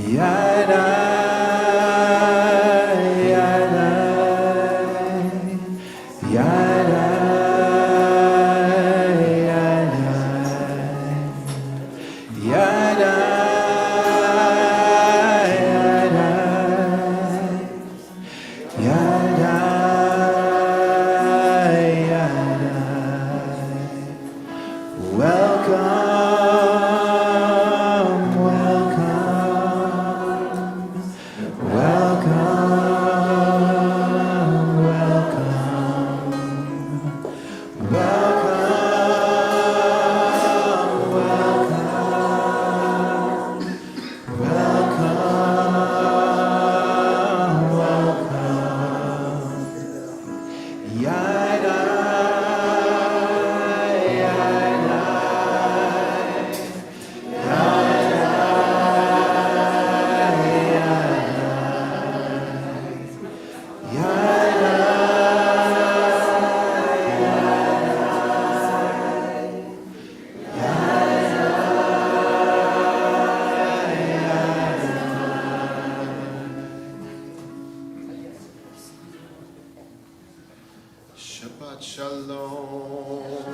Yada, yada, yada, yada, yada, yada, yada, yada. Welcome, welcome, welcome, welcome, welcome, welcome, welcome, yada. Shabbat shalom.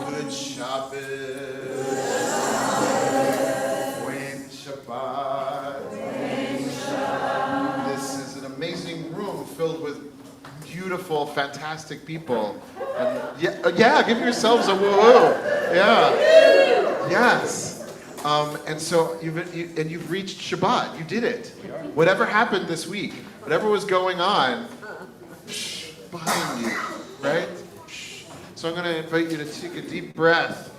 Good Shabbat. Buen Shabbat. This is an amazing room filled with beautiful, fantastic people. And yeah, give yourselves a woo-hoo. Yeah. Yes. And so you've reached Shabbat. You did it. Whatever happened this week, whatever was going on, behind you, right? So I'm going to invite you to take a deep breath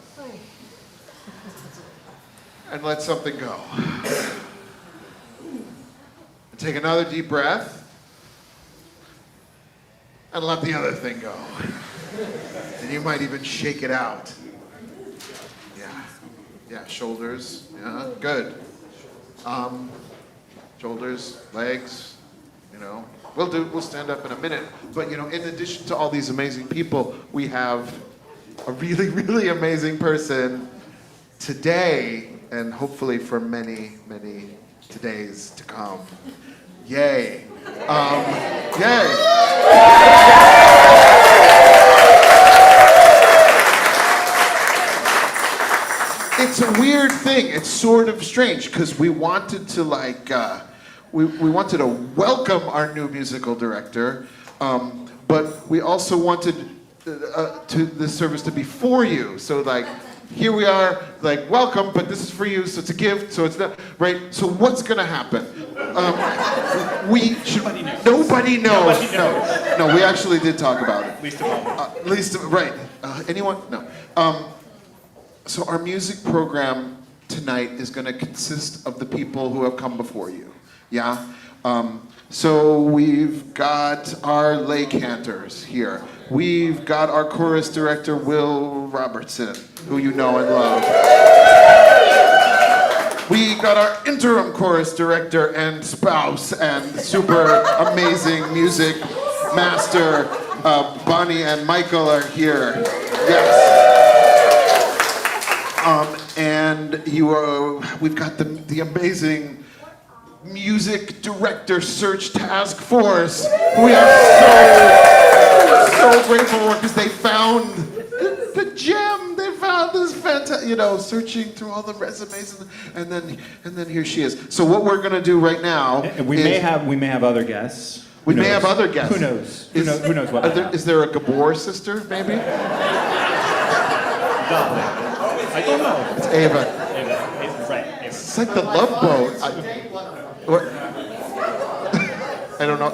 and let something go. And take another deep breath and let the other thing go. And you might even shake it out. Yeah, shoulders, yeah, good. Shoulders, legs, We'll stand up in a minute. But, in addition to all these amazing people, we have a really, really amazing person today, and hopefully for many, many todays to come. Yay. Yay. It's a weird thing. It's sort of strange because we wanted to we wanted to welcome our new musical director, but we also wanted to this service to be for you. So here we are, welcome, but this is for you. So it's a gift. So it's not right. So what's gonna happen? Nobody knows. No. We actually did talk about it. Right. Anyone? No. So our music program tonight is going to consist of the people who have come before you. Yeah? So we've got our lay cantors here. We've got our chorus director, Will Robertson, who you know and love. We got our interim chorus director and spouse and super amazing music master, Bonnie and Michael are here. Yes. And we've got the amazing music director search task force. We are so grateful for because they found the gem. They found this fantastic, searching through all the resumes, and then here she is. So what we're gonna do right now, we may have other guests. We may have other guests. Who knows? Who knows what? Is there a Gabor sister, maybe? I don't know. It's Ava. Right. It's like the Love Boat. I don't know.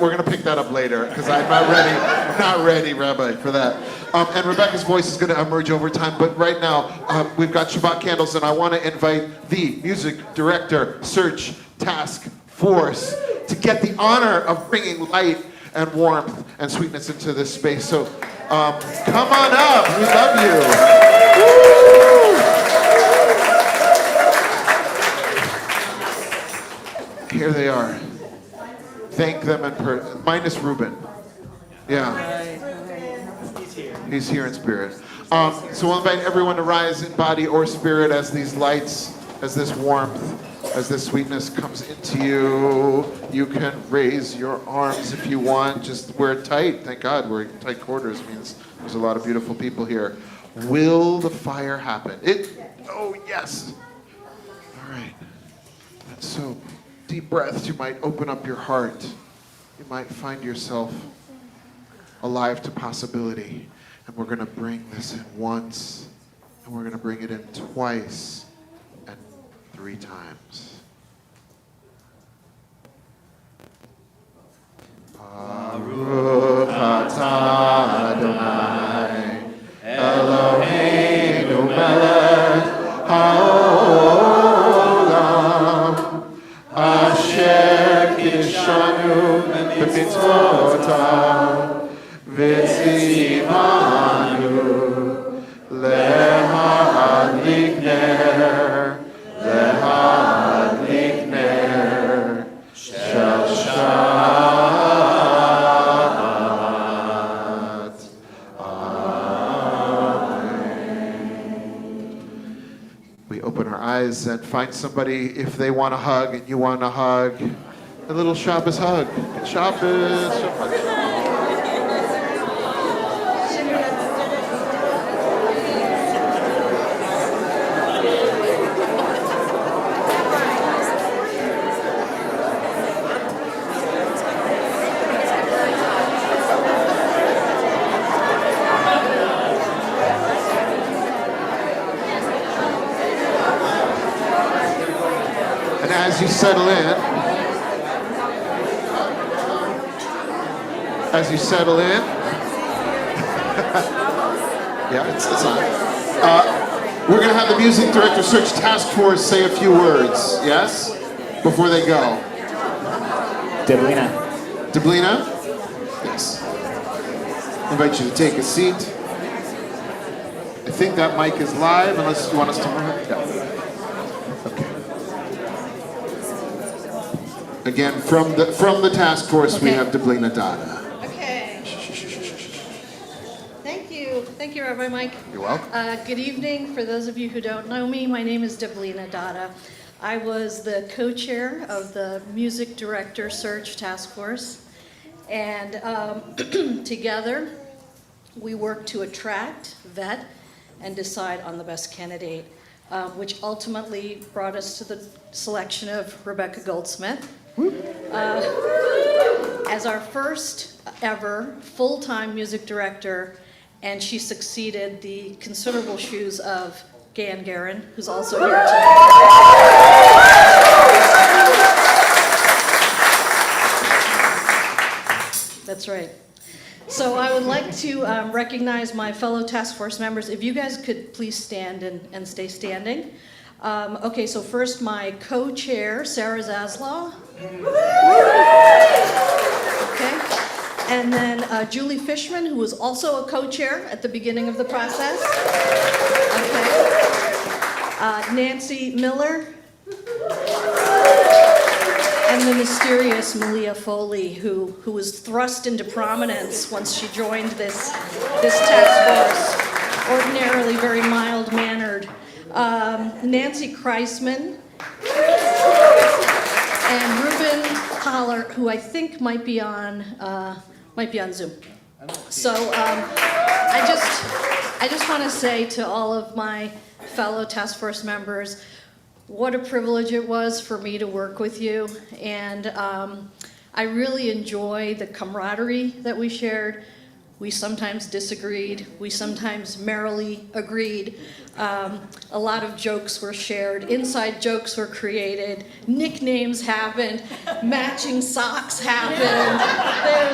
We're gonna pick that up later because I'm not ready, Rabbi, for that. And Rebekka's voice is gonna emerge over time. But right now, we've got Shabbat candles, and I want to invite the music director search task force to get the honor of bringing light and warmth and sweetness into this space. So come on up. We love you. Woo! Here they are. Thank them minus Ruben. Yeah. He's here in spirit. So we'll invite everyone to rise in body or spirit as these lights as this warmth, as this sweetness comes into you, you can raise your arms if you want. Just wear it tight. Thank God we're in tight quarters. Means there's a lot of beautiful people here. Will the fire happen? Oh, yes. All right. And so, deep breaths. You might open up your heart. You might find yourself alive to possibility. And we're going to bring this in once, and we're going to bring it in twice, and 3 times. Baruch atah Adonai Eloheinu melech haolam asher kidshanu b'mitzvotav v'tzivanu lehadlik ner shel Shabbat. We open our eyes and find somebody if they want a hug and you want a hug. A little Shabbos hug. Shabbos. Shabbat. And as you settle in, yeah, it's on. We're going to have the music director search task force say a few words, yes? Before they go. Deblina. Deblina? Yes. I invite you to take a seat. I think that mic is live, unless you want us to move it. Yeah. Okay. Again, from the task force, we have Deblina Dada. Okay. Thank you, Rabbi Mike. You're welcome. Good evening. For those of you who don't know me, my name is Deblina Dada. I was the co-chair of the Music Director Search Task Force, and together we worked to attract, vet, and decide on the best candidate, which ultimately brought us to the selection of Rebekka Goldsmith as our first ever full-time music director, and she succeeded the considerable shoes of Gan Garin, who's also here tonight. That's right. So I would like to recognize my fellow task force members. If you guys could please stand and stay standing. Okay, so first my co-chair, Sarah Zaslaw. Okay. And then Julie Fishman, who was also a co-chair at the beginning of the process. Okay. Nancy Miller. And the mysterious Malia Foley, who was thrust into prominence once she joined this task force, ordinarily very mild-mannered. Nancy Kreisman, and Ruben Holler, who I think might be on Zoom. So I just want to say to all of my fellow task force members, what a privilege it was for me to work with you, and I really enjoy the camaraderie that we shared. We sometimes disagreed, we sometimes merrily agreed. A lot of jokes were shared, inside jokes were created, nicknames happened, matching socks happened.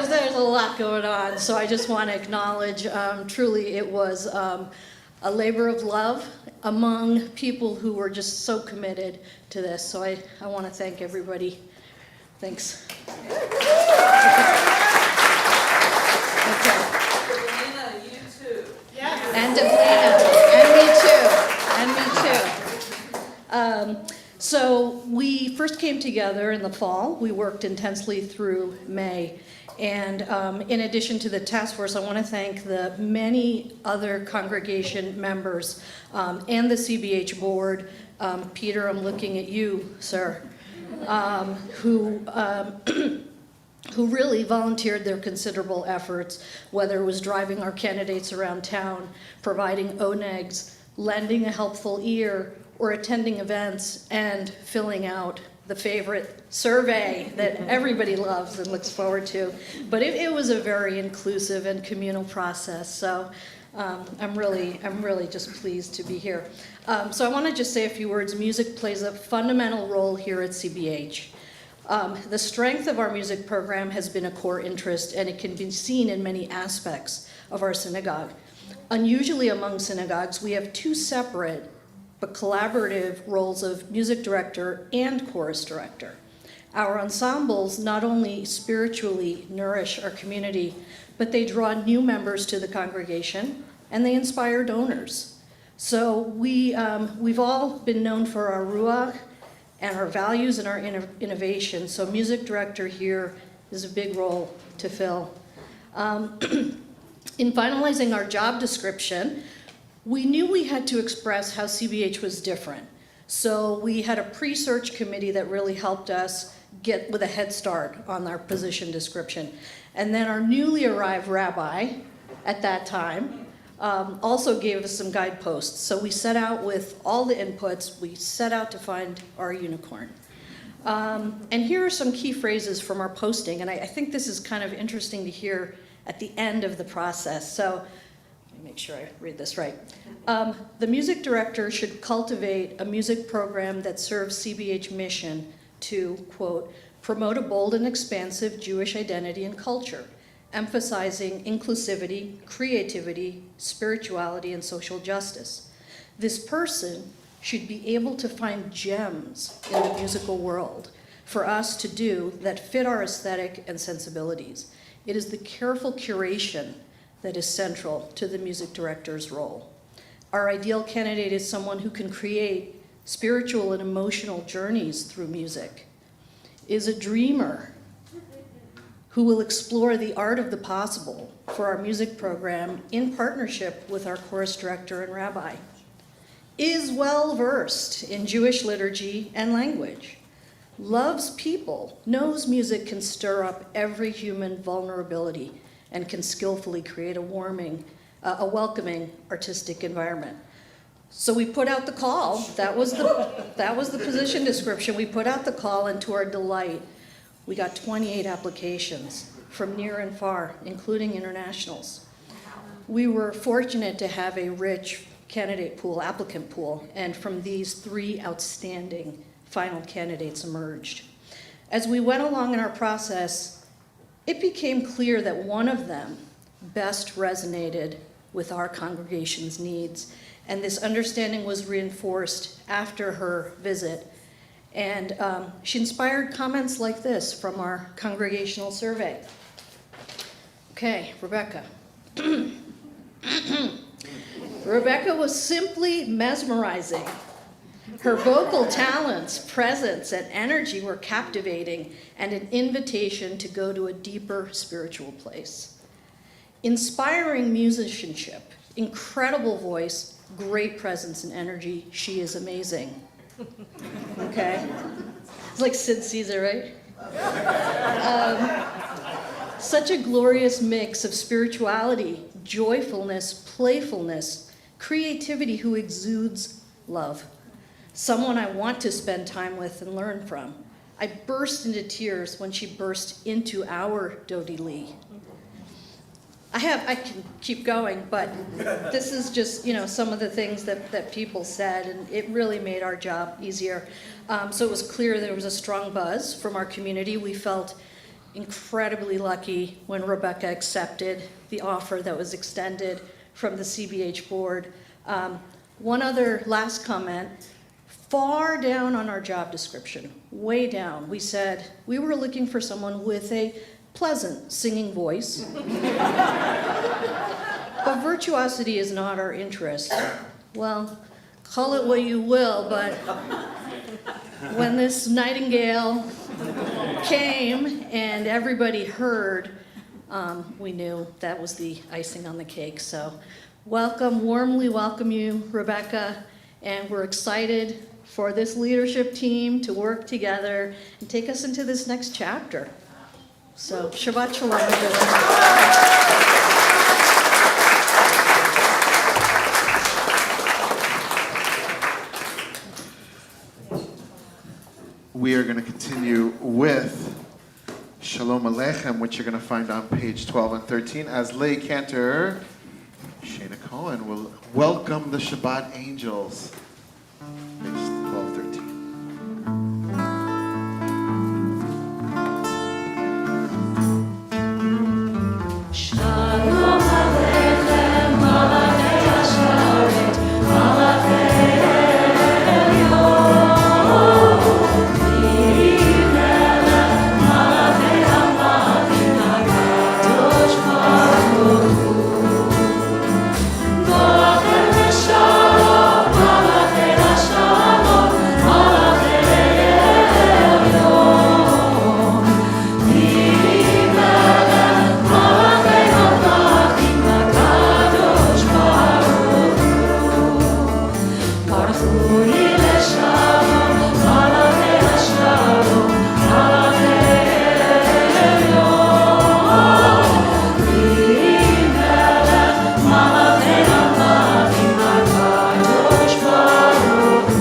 There's a lot going on, so I just want to acknowledge, truly it was a labor of love among people who were just so committed to this. So I want to thank everybody. Thanks. Okay. Deblina, you too. And Deblina, and me too, and me too. So we first came together in the fall. We worked intensely through May. And in addition to the task force, I want to thank the many other congregation members and the CBH board. Peter, I'm looking at you, sir, who really volunteered their considerable efforts, whether it was driving our candidates around town, providing ONEGs, lending a helpful ear, or attending events and filling out the favorite survey that everybody loves and looks forward to. But it was a very inclusive and communal process, so I'm really just pleased to be here. So I want to just say a few words. Music plays a fundamental role here at CBH. The strength of our music program has been a core interest, and it can be seen in many aspects of our synagogue. Unusually among synagogues, we have two separate but collaborative roles of music director and chorus director. Our ensembles not only spiritually nourish our community, but they draw new members to the congregation, and they inspire donors. So we've all been known for our ruach and our values and our innovation. So music director here is a big role to fill. In finalizing our job description, we knew we had to express how CBH was different. So we had a pre-search committee that really helped us get with a head start on our position description. And then our newly arrived rabbi at that time also gave us some guideposts. So we set out with all the inputs, we set out to find our unicorn. And here are some key phrases from our posting, and I think this is kind of interesting to hear at the end of the process. So make sure I read this right. The music director should cultivate a music program that serves CBH mission to, quote, promote a bold and expansive Jewish identity and culture, emphasizing inclusivity, creativity, spirituality, and social justice. This person should be able to find gems in the musical world for us to do that fit our aesthetic and sensibilities. It is the careful curation that is central to the music director's role. Our ideal candidate is someone who can create spiritual and emotional journeys through music, is a dreamer who will explore the art of the possible for our music program in partnership with our chorus director and rabbi, is well-versed in Jewish liturgy and language, loves people, knows music can stir up every human vulnerability, and can skillfully create a welcoming artistic environment. So we put out the call. That was the position description. We put out the call, and to our delight, we got 28 applications from near and far, including internationals. We were fortunate to have a rich candidate pool, applicant pool, and from these 3 outstanding final candidates emerged. As we went along in our process, it became clear that one of them best resonated with our congregation's needs, and this understanding was reinforced after her visit. And she inspired comments like this from our congregational survey. Okay, Rebekka. Rebekka was simply mesmerizing. Her vocal talents, presence, and energy were captivating and an invitation to go to a deeper spiritual place. Inspiring musicianship, incredible voice, great presence and energy. She is amazing. Okay? It's like Sid Caesar, right? Such a glorious mix of spirituality, joyfulness, playfulness, creativity who exudes love. Someone I want to spend time with and learn from. I burst into tears when she burst into our Dodi Lee. I can keep going, but this is just, some of the things that people said, and it really made our job easier. So it was clear there was a strong buzz from our community. We felt incredibly lucky when Rebekka accepted the offer that was extended from the CBH board. One other last comment. Far down on our job description, way down, we said we were looking for someone with a pleasant singing voice. But virtuosity is not our interest. Well, call it what you will, but when this nightingale came and everybody heard, we knew that was the icing on the cake. So warmly welcome you, Rebekka, and we're excited for this leadership team to work together and take us into this next chapter. So Shabbat Shalom, everyone. We are going to continue with Shalom Aleichem, which you're going to find on page 12 and 13, as lay cantor Shana Cohen will welcome the Shabbat angels. Page 12, 13. Shalom Aleichem, Malachei Hasharet, Malachei Elyon, Miri Melech, Malachei Hamalachim, HaKadosh Baruch Hu. Malachei Hashalom, Malachei Hashalom, Malachei Elyon, Miri Melech, Malachei Hamalachim, HaKadosh Baruch Hu. Baruch Hu Yileshalom, Malachei Hashalom, Malachei Elyon, Miri Melech, Malachei Hamalachim, HaKadosh Baruch Hu.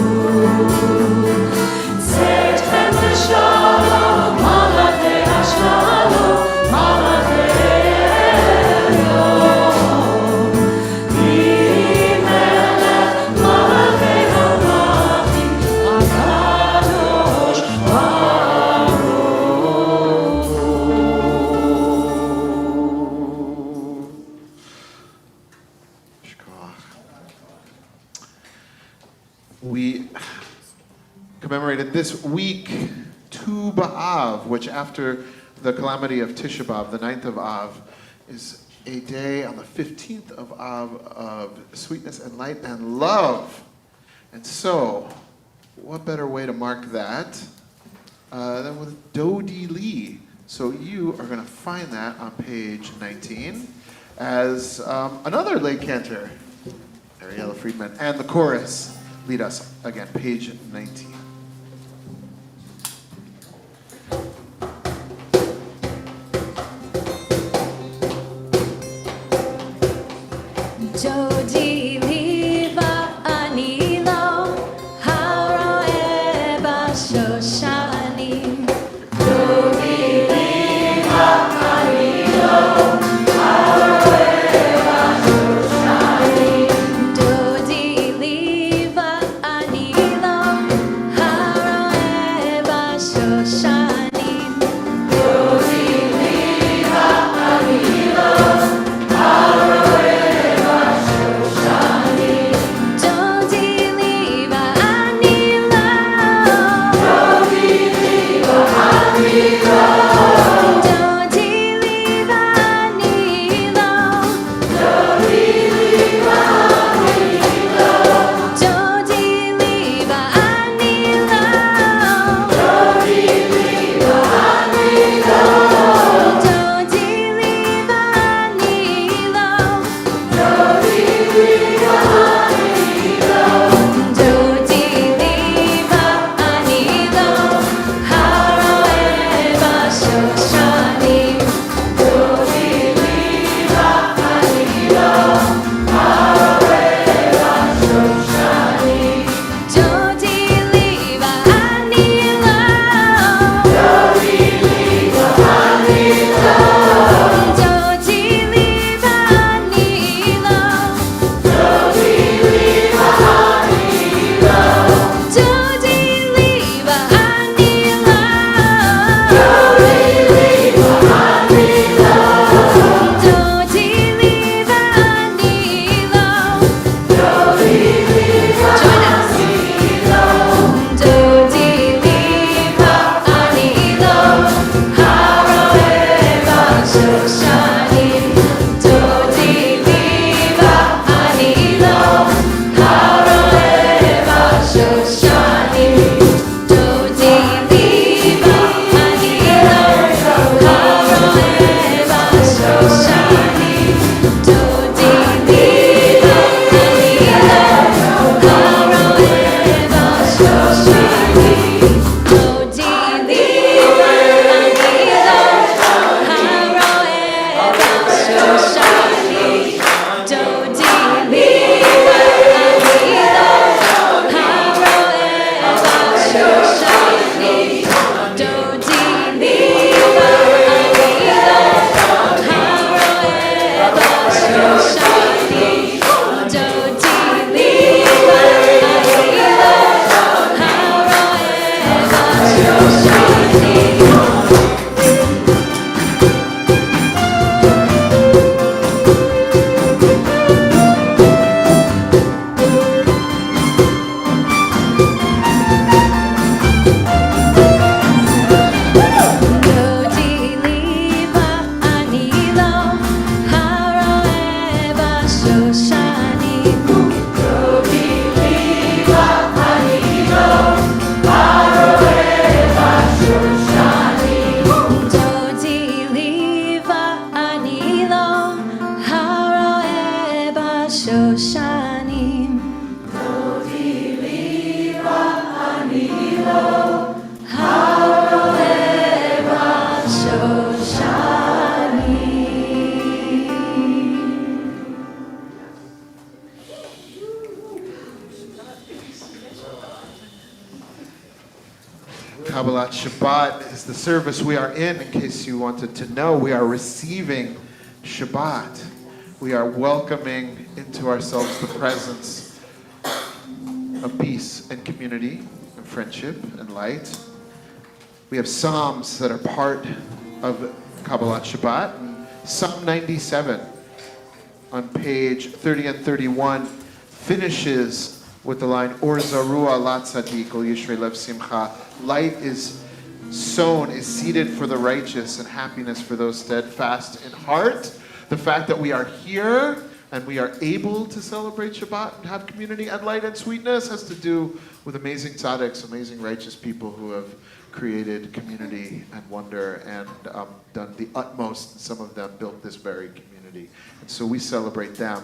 Tzedchem L'Shalom, Malachei Hashalom, Malachei Elyon, Miri Melech, Malachei Hamalachim, HaKadosh Baruch Hu. Shkoach. We commemorated this week Tu B'Av, which after the calamity of Tisha B'Av, the 9th of Av, is a day on the 15th of Av of sweetness and light and love. And so, what better way to mark that than with Dodi Lee? So you are going to find that on page 19 as another lay cantor, Ariella Friedman, and the chorus lead us again, page 19. Dodi li va'ani lo, haroeh b'shoshanim. Dodi li va'ani lo, haroeh b'shoshanim. Dodi li va'ani lo, haroeh b'shoshanim. Dodi li va'ani lo, Dodi li va'ani lo, Kabbalat Shabbat is the service we are in case you wanted to know. We are receiving Shabbat. We are welcoming into ourselves the presence of peace and community and friendship and light. We have Psalms that are part of Kabbalat Shabbat. And Psalm 97 on page 30 and 31 finishes with the line, Or zarua la tzadik, ol yishrei lev simcha. Light is sown, is seeded for the righteous, and happiness for those steadfast in heart. The fact that we are here and we are able to celebrate Shabbat and have community and light and sweetness has to do with amazing tzaddiks, amazing righteous people who have created community and wonder and done the utmost. Some of them built this very community. And so we celebrate them.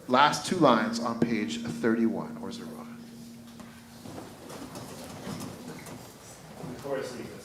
Last two lines on page 31, or Zerah. Chorus leads us.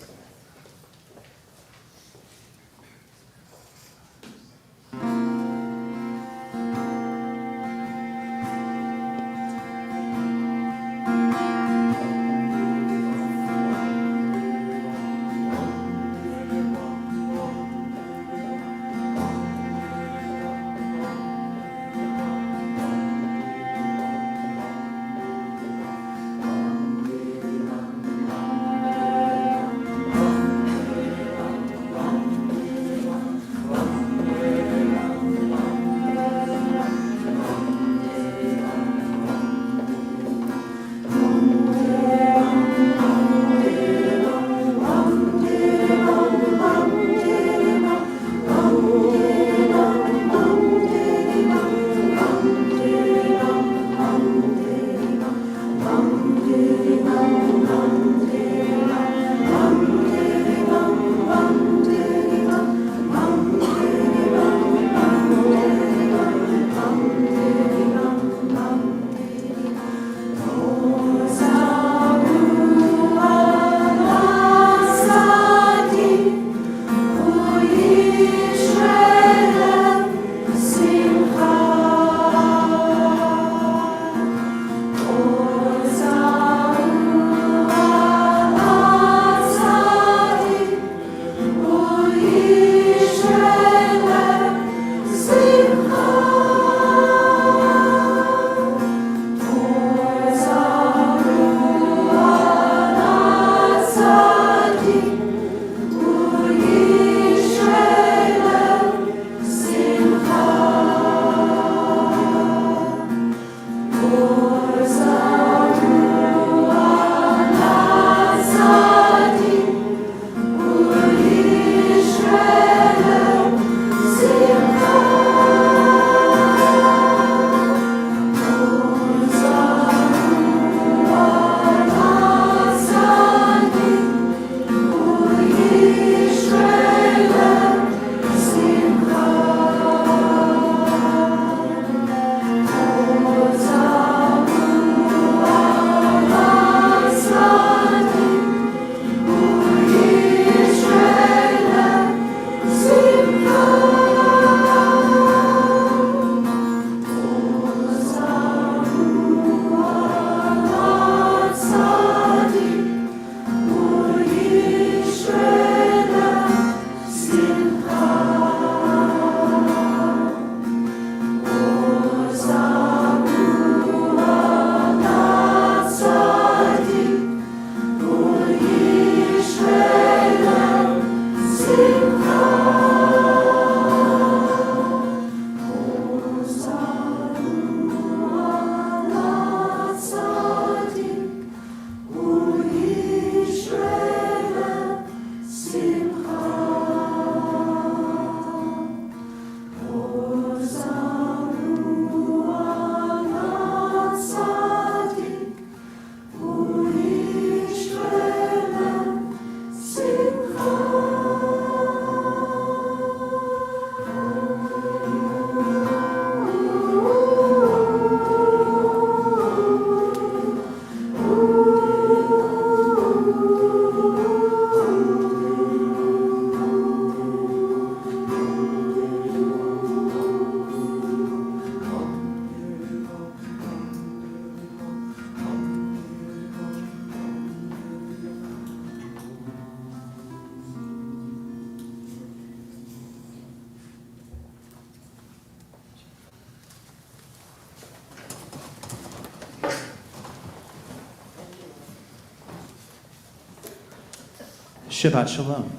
Shabbat Shalom.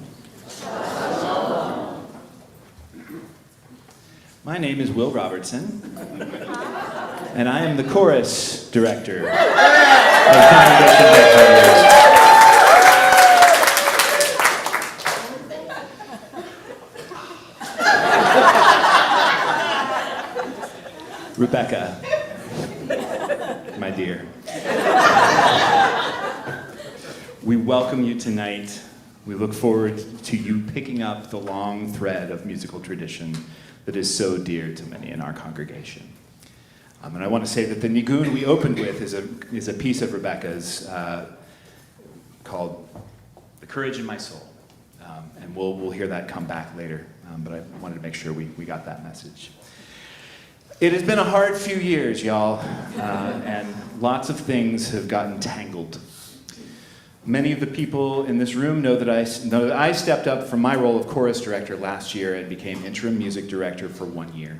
My name is Will Robertson, and I am the chorus director of Congregation Red. Rebekka, my dear, we welcome you tonight. We look forward to you picking up the long thread of musical tradition that is so dear to many in our congregation. And I want to say that the nigun we opened with is a piece of Rebekka's called "The Courage in My Soul," and we'll hear that come back later. But I wanted to make sure we got that message. It has been a hard few years, y'all, and lots of things have gotten tangled. Many of the people in this room know that I stepped up from my role of chorus director last year and became interim music director for 1 year.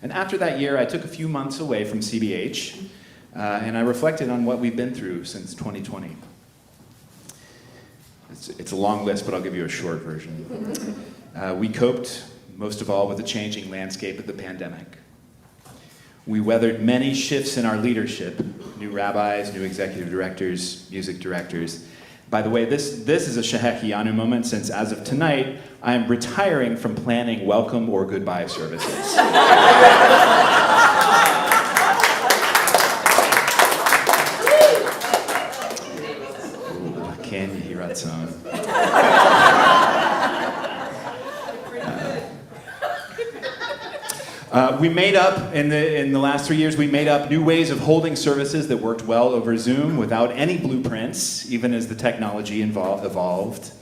And after that year, I took a few months away from CBH, and I reflected on what we've been through since 2020. It's a long list, but I'll give you a short version. We coped, most of all, with the changing landscape of the pandemic. We weathered many shifts in our leadership, new rabbis, new executive directors, music directors. By the way, this is a Shehecheyanu moment, since as of tonight, I am retiring from planning welcome or goodbye services. Ken Hiratzon. We made up, in the last 3 years, we made up new ways of holding services that worked well over Zoom without any blueprints, even as the technology evolved.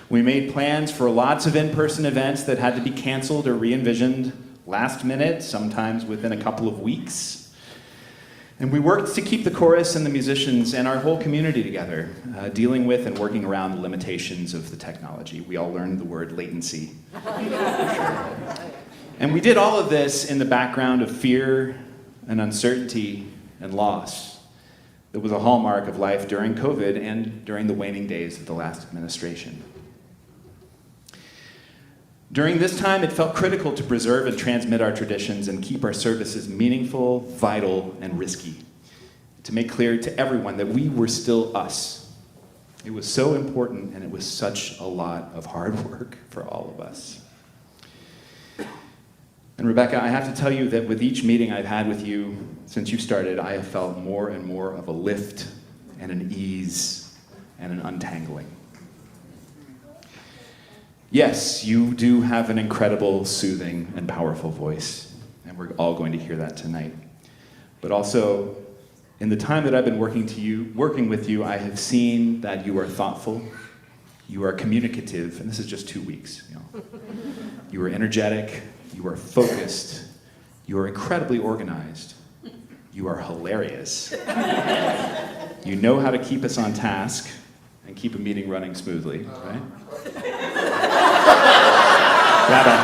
We made plans for lots of in-person events that had to be canceled or re-envisioned last minute, sometimes within a couple of weeks. And we worked to keep the chorus and the musicians and our whole community together, dealing with and working around the limitations of the technology. We all learned the word latency. And we did all of this in the background of fear and uncertainty and loss that was a hallmark of life during COVID and during the waning days of the last administration. During this time, it felt critical to preserve and transmit our traditions and keep our services meaningful, vital, and risky. To make clear to everyone that we were still us. It was so important, and it was such a lot of hard work for all of us. And Rebekka, I have to tell you that with each meeting I've had with you since you started, I have felt more and more of a lift and an ease and an untangling. Yes, you do have an incredible, soothing, and powerful voice, and we're all going to hear that tonight. But also, in the time that I've been working with you, I have seen that you are thoughtful, you are communicative, and this is just 2 weeks. You are energetic, you are focused, you are incredibly organized, you are hilarious. You know how to keep us on task and keep a meeting running smoothly, right? Rabbi,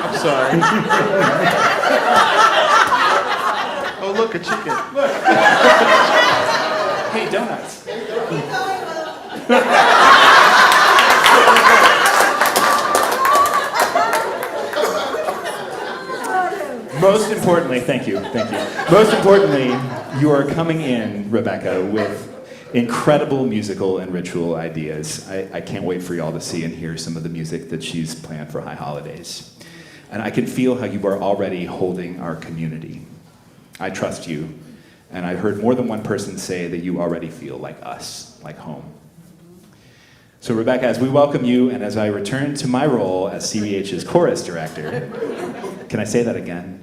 I'm sorry. Oh, look, a chicken. Hey, donuts. Most importantly, thank you. Most importantly, you are coming in, Rebekka, with incredible musical and ritual ideas. I can't wait for y'all to see and hear some of the music that she's planned for High Holidays. And I can feel how you are already holding our community. I trust you, and I've heard more than one person say that you already feel like us, like home. So Rebekka, as we welcome you, and as I return to my role as CBH's chorus director, can I say that again?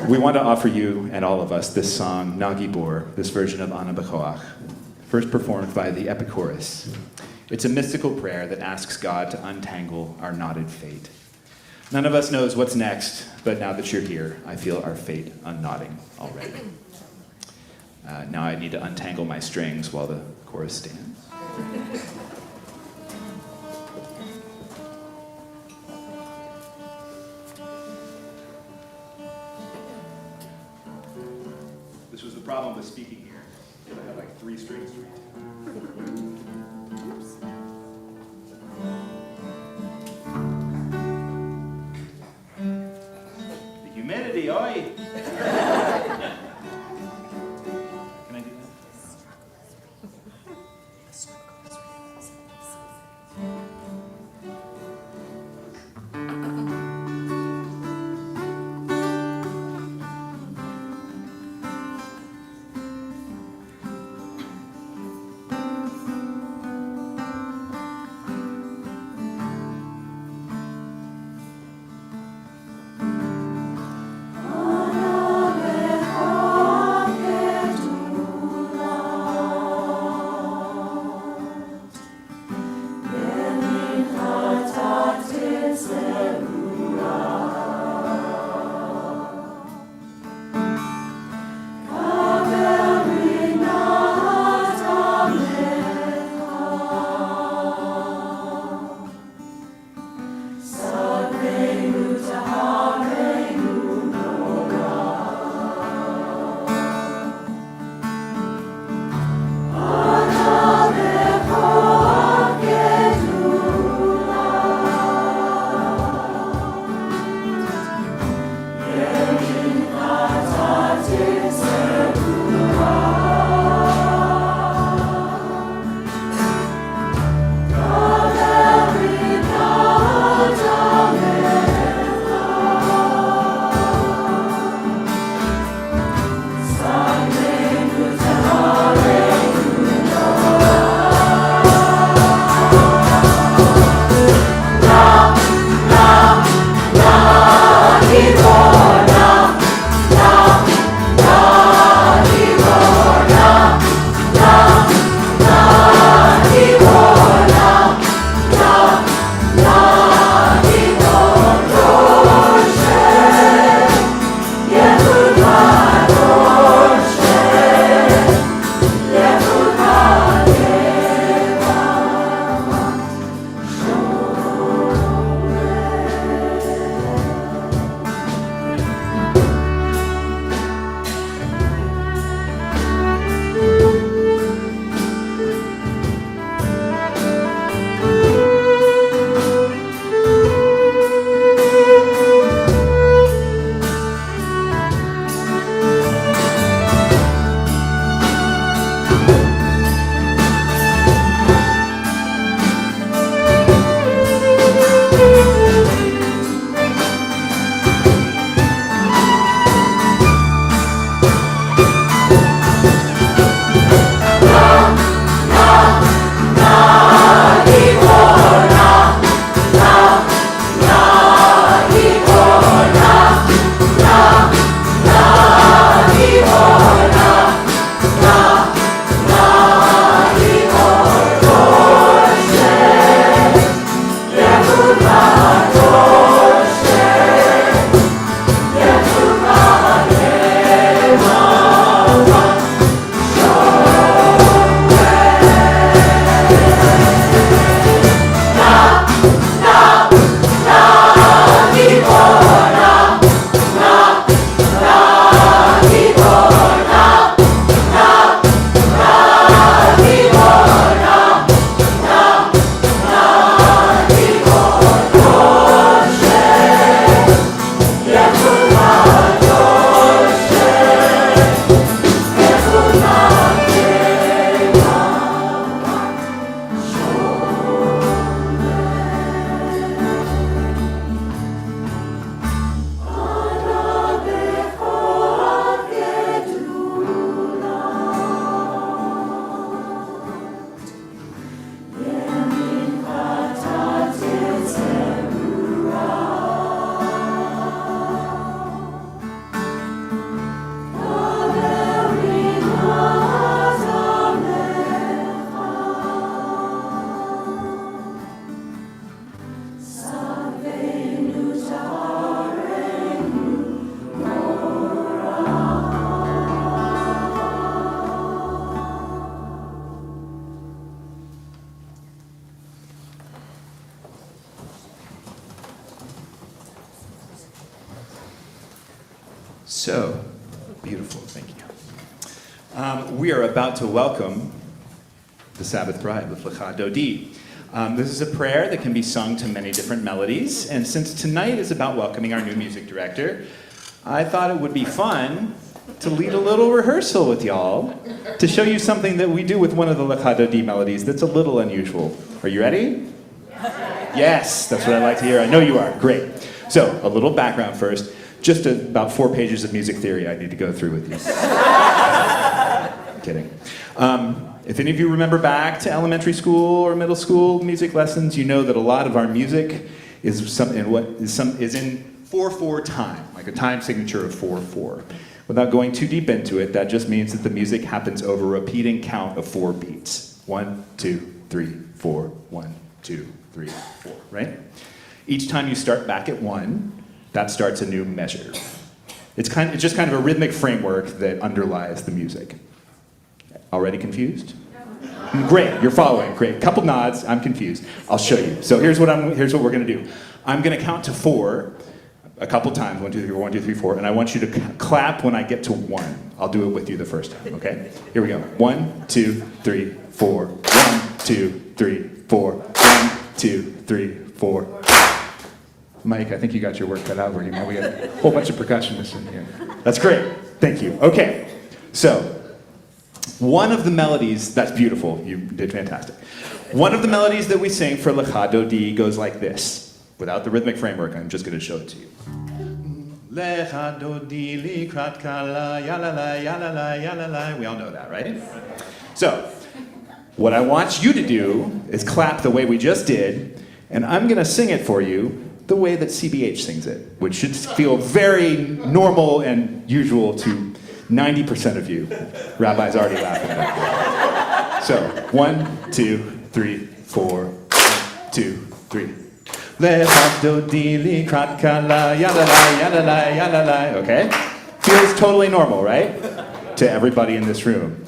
We want to offer you and all of us this song, Nagi Bor, this version of Ana B'Choach, first performed by the Epic Chorus. It's a mystical prayer that asks God to untangle our knotted fate. None of us knows what's next, but now that you're here, I feel our fate unknotting already. Now I need to untangle my strings while the chorus stands. This was the problem with speaking here. I had like 3 strings to read. oi, oi. Can I do that? So beautiful, thank you. We are about to welcome the Sabbath bride with Lecha Dodi. This is a prayer that can be sung to many different melodies, and since tonight is about welcoming our new music director, I thought it would be fun to lead a little rehearsal with y'all to show you something that we do with one of the Lecha Dodi melodies that's a little unusual. Are you ready? Yes, that's what I like to hear. I know you are. Great. So, a little background first. Just about 4 pages of music theory I need to go through with you. Kidding. If any of you remember back to elementary school or middle school music lessons, you know that a lot of our music is in 4/4 time, like a time signature of 4/4. Without going too deep into it, that just means that the music happens over a repeating count of 4 beats. 1, 2, 3, 4, 1, 2, 3, 4, right? Each time you start back at 1, that starts a new measure. It's just kind of a rhythmic framework that underlies the music. Already confused? Great, you're following. Great. Couple nods. I'm confused. I'll show you. So here's what we're going to do. I'm going to count to 4 a couple times. 1, 2, 3, 4, 1, 2, 3, 4. And I want you to clap when I get to 1. I'll do it with you the first time. Okay? Here we go. 1, 2, 3, 4. 1, 2, 3, 4. 1, 2, 3, 4. Mike, I think you got your work cut out for you. We got a whole bunch of percussionists in here. That's great. Thank you. Okay. So, one of the melodies, that's beautiful. You did fantastic. One of the melodies that we sing for Lecha Dodi goes like this. Without the rhythmic framework, I'm just going to show it to you. Lecha Dodi likrat kala, yalala, yalala, yalala. We all know that, right? So, what I want you to do is clap the way we just did, and I'm going to sing it for you the way that CBH sings it, which should feel very normal and usual to 90% of you. Rabbi's already laughing back there. So, 1, 2, 3, 4. 1, 2, 3. Lecha Dodi likrat kala, yalala, yalala, yalala. Okay? Feels totally normal, right? To everybody in this room.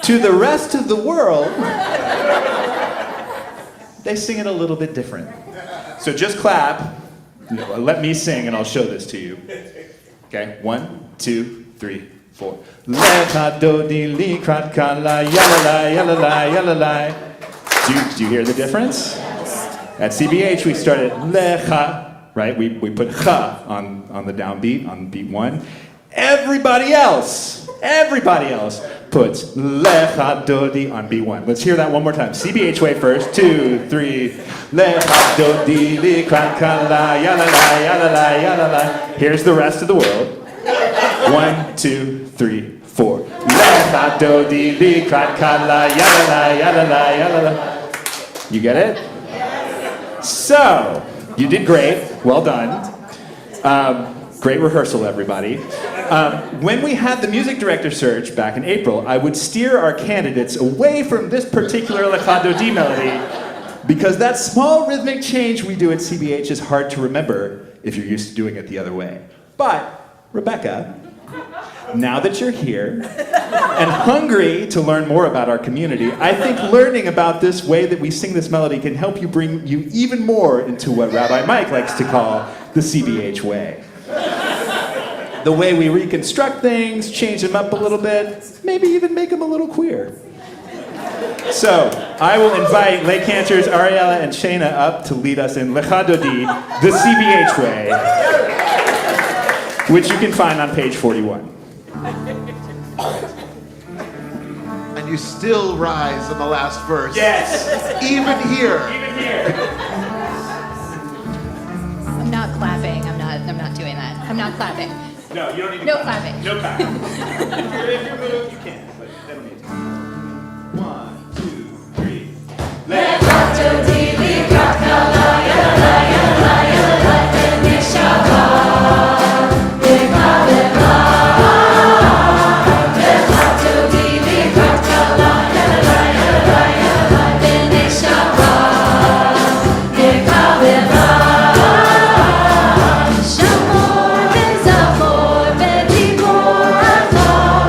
To the rest of the world, they sing it a little bit different. So just clap. Let me sing and I'll show this to you. Okay? 1, 2, 3, 4. Lecha Dodi likrat kala, yalala, yalala, yalala. Do you hear the difference? At CBH, we started lecha, right? We put cha on the downbeat, on beat 1. Everybody else puts lecha dodi on beat 1. Let's hear that one more time. CBH way first. 2, 3. Lecha dodi likrat kala, yalala, yalala, yalala. Here's the rest of the world. 1, 2, 3, 4. Lecha dodi likrat kala, yalala, yalala, yalala. You get it? So, you did great. Well done. Great rehearsal, everybody. When we had the music director search back in April, I would steer our candidates away from this particular Lecha Dodi melody because that small rhythmic change we do at CBH is hard to remember if you're used to doing it the other way. But, Rebekka, now that you're here and hungry to learn more about our community, I think learning about this way that we sing this melody can help you bring you even more into what Rabbi Mike likes to call the CBH way. The way we reconstruct things, change them up a little bit, maybe even make them a little queer. So, I will invite lay cantors Ariella and Shayna up to lead us in Lecha Dodi, the CBH way, which you can find on page 41. And you still rise in the last verse. Yes! Even here. Even here. I'm not clapping. I'm not doing that. I'm not clapping. No, you don't need to No clap. clapping. No clapping. if you're moved, you can, but they don't need to. 1, 2, 3. Lecha Dodi likrat kala, yalala, yalala, yalala, Shabbat. Lecha, lecha. Lecha Dodi likrat kala, yalala, yalala, yalala, Shabbat. Lecha, lecha. Shamor, bezamor, bedibor, achor.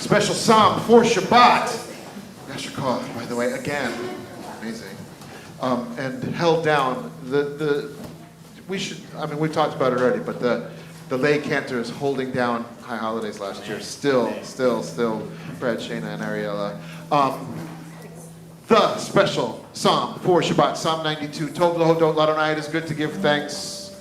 special psalm for Shabbat. Yashikah, by the way, again, amazing. And held down we've talked about it already, but the lay cantors holding down High Holidays last year. Still, Brad, Shayna, and Ariella. The special psalm for Shabbat, Psalm 92. Tov lehodot l'Adonai, it is good to give thanks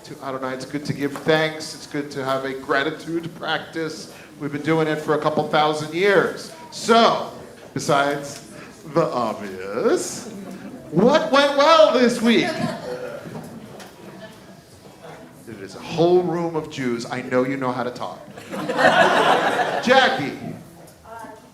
to Adonai. It's good to give thanks. It's good to have a gratitude practice. We've been doing it for a couple thousand years. So, besides the obvious, what went well this week? It is a whole room of Jews. I know you know how to talk. Jackie.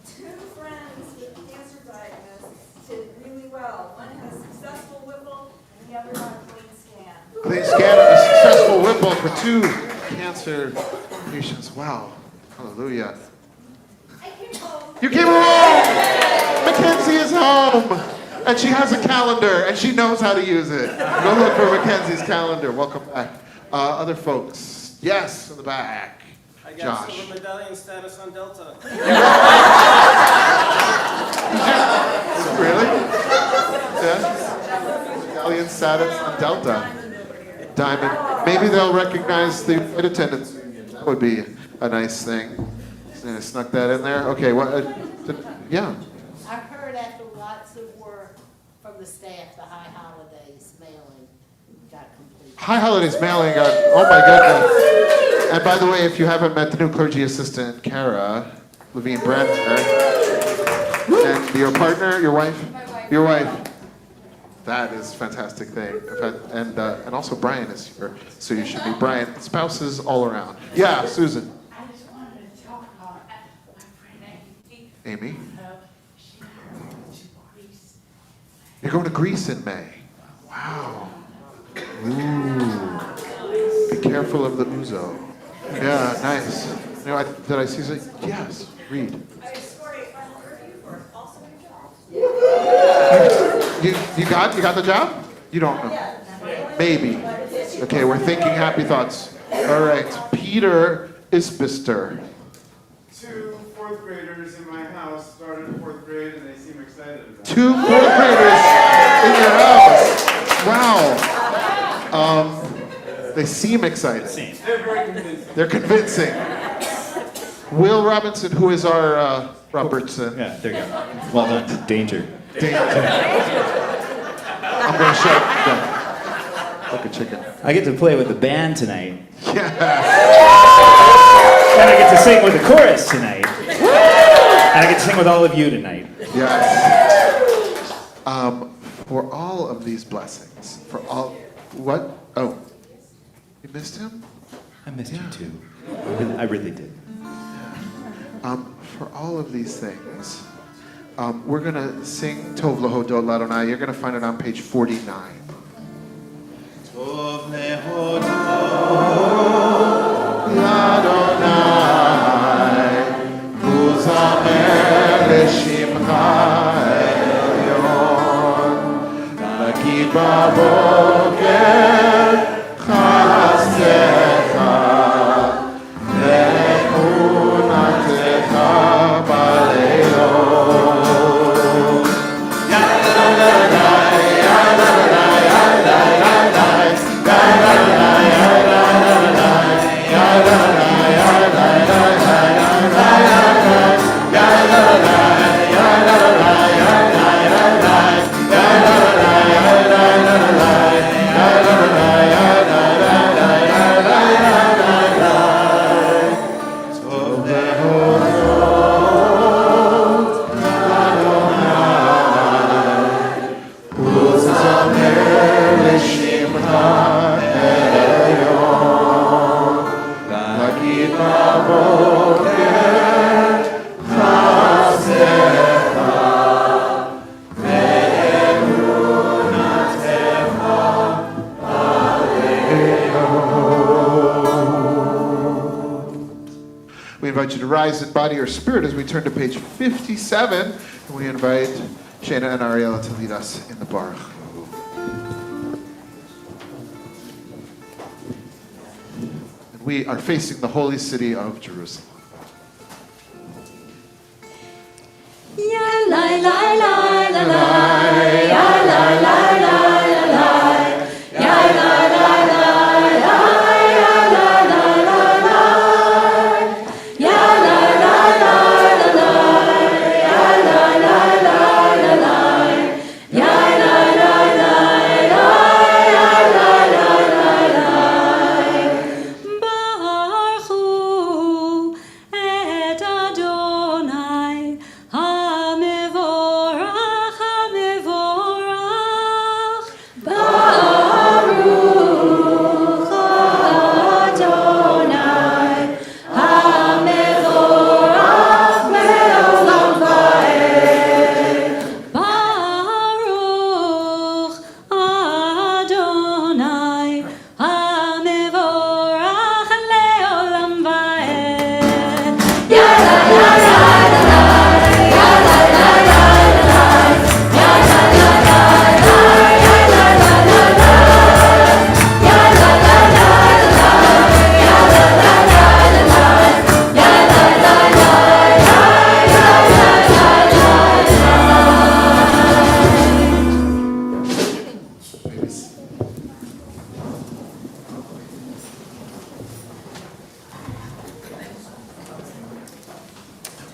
Two friends with cancer diagnosis did really well. One had a successful Whipple, and the other got a clean scan. They scanned a successful Whipple for 2 cancer patients. Wow. Hallelujah. I came home. You came home! Mackenzie is home! And she has a calendar, and she knows how to use it. Go look for Mackenzie's calendar. Welcome back. Other folks. Yes, in the back. I got Josh. silver medallion status on Delta. Really? Yeah? Medallion status on Delta. Diamond. Maybe they'll recognize the flight attendants. That would be a nice thing. I snuck that in there. Okay, yeah. I heard after lots of work from the staff, the High Holidays mailing got complete. High Holidays mailing got, oh my goodness. And by the way, if you haven't met the new clergy assistant, Kara Levine Brandner, and your partner, your wife? Your wife. That is a fantastic thing. And also Brian is here, so you should meet Brian. Spouses all around. Yeah, Susan. I just wanted to talk about my friend Amy? Amy. She got to Greece. You're going to Greece in May. Wow. Ooh. Be careful of the ouzo. Yeah, nice. You know, did I see something? Yes, read. I scored a final review for also a job. You got the job? You don't know. Maybe. Okay, we're thinking happy thoughts. All right, Peter Isbister. 2 4th graders in my house started 4th grade and they seem excited about it. 2 4th graders in your house. Wow. They seem excited. They're very convincing. They're convincing. Will Robinson, who is our Robertson. Yeah, there you go. Well done. Danger. I'm going to shut down. Like a chicken. I get to play with the band tonight. Yeah. And I get to sing with the chorus tonight. And I get to sing with all of you tonight. Yes. For all of these blessings, for all, what? Oh, you missed him? I missed you too. I really did. For all of these things, we're going to sing Tov lehodot l'Adonai. You're going to find it on page 49. Tov lehodot l'Adonai, uzamer l'shimcha elyon, l'akid baboker chasecha, le'unatecha baleilot. We invite you to rise in body or spirit as we turn to page 57, and we invite Shayna and Ariella to lead us in the Baruch. And we are facing the holy city of Jerusalem.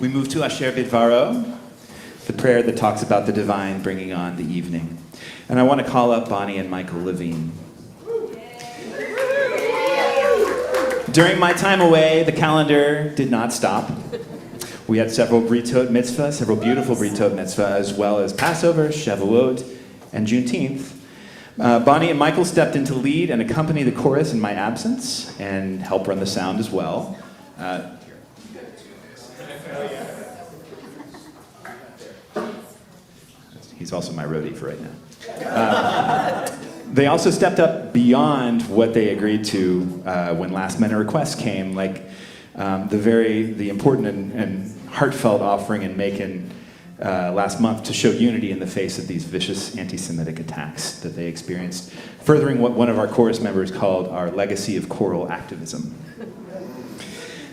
We move to Asher Bidvaro, the prayer that talks about the divine bringing on the evening. And I want to call up Bonnie and Michael Levine. During my time away, the calendar did not stop. We had several Britot Mitzvah, several beautiful Britot Mitzvah, as well as Passover, Shavuot, and Juneteenth. Bonnie and Michael stepped in to lead and accompany the chorus in my absence and help run the sound as well. He's also my roadie for right now. They also stepped up beyond what they agreed to when last minute requests came, like the important and heartfelt offering in Macon last month to show unity in the face of these vicious anti-Semitic attacks that they experienced, furthering what one of our chorus members called our legacy of choral activism.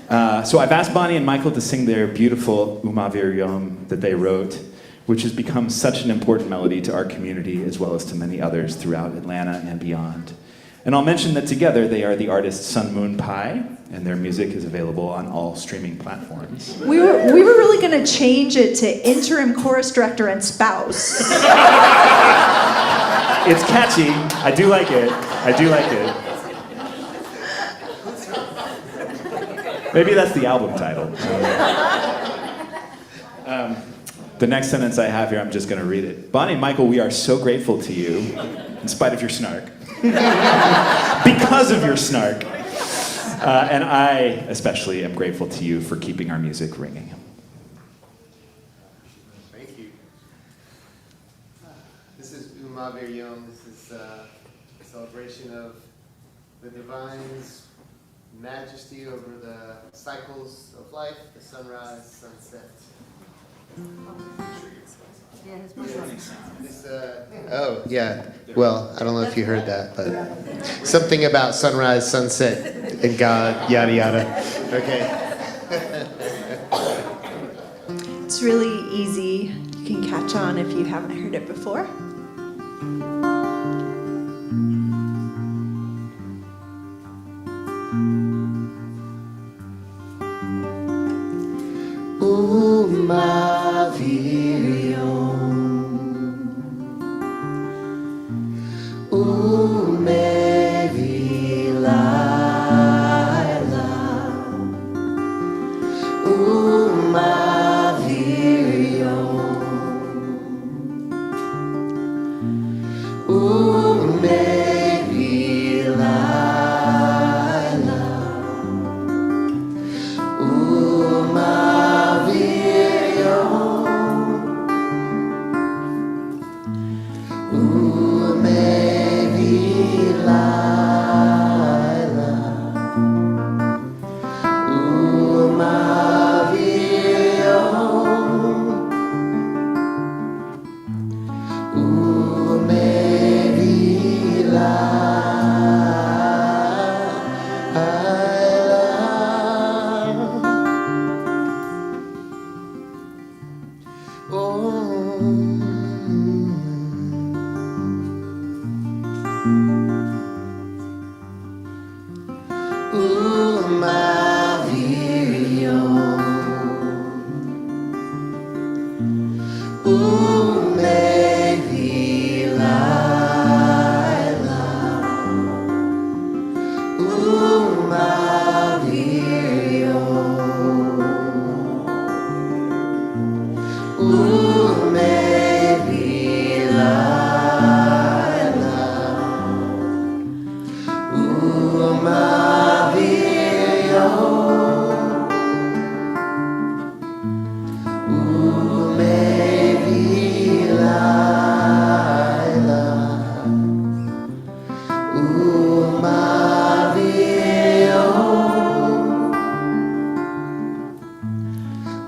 So I've asked Bonnie and Michael to sing their beautiful Umavir Yom that they wrote, which has become such an important melody to our community as well as to many others throughout Atlanta and beyond. And I'll mention that together they are the artist Sun Moon Pie, and their music is available on all streaming platforms. We were really going to change it to interim chorus director and spouse. It's catchy. I do like it. I do like it. Maybe that's the album title. The next sentence I have here, I'm just going to read it. Bonnie and Michael, we are so grateful to you, in spite of your snark. Because of your snark. And I especially am grateful to you for keeping our music ringing. Thank you. This is Umavir Yom. This is a celebration of the divine's majesty over the cycles of life, the sunrise, sunset. Oh, yeah. Well, I don't know if you heard that, but something about sunrise, sunset, and God, yada, yada. Okay. It's really easy. You can catch on if you haven't heard it before. Umavir Yom, Umevi Laila, Umavir Yom, Umevi Laila, Umavir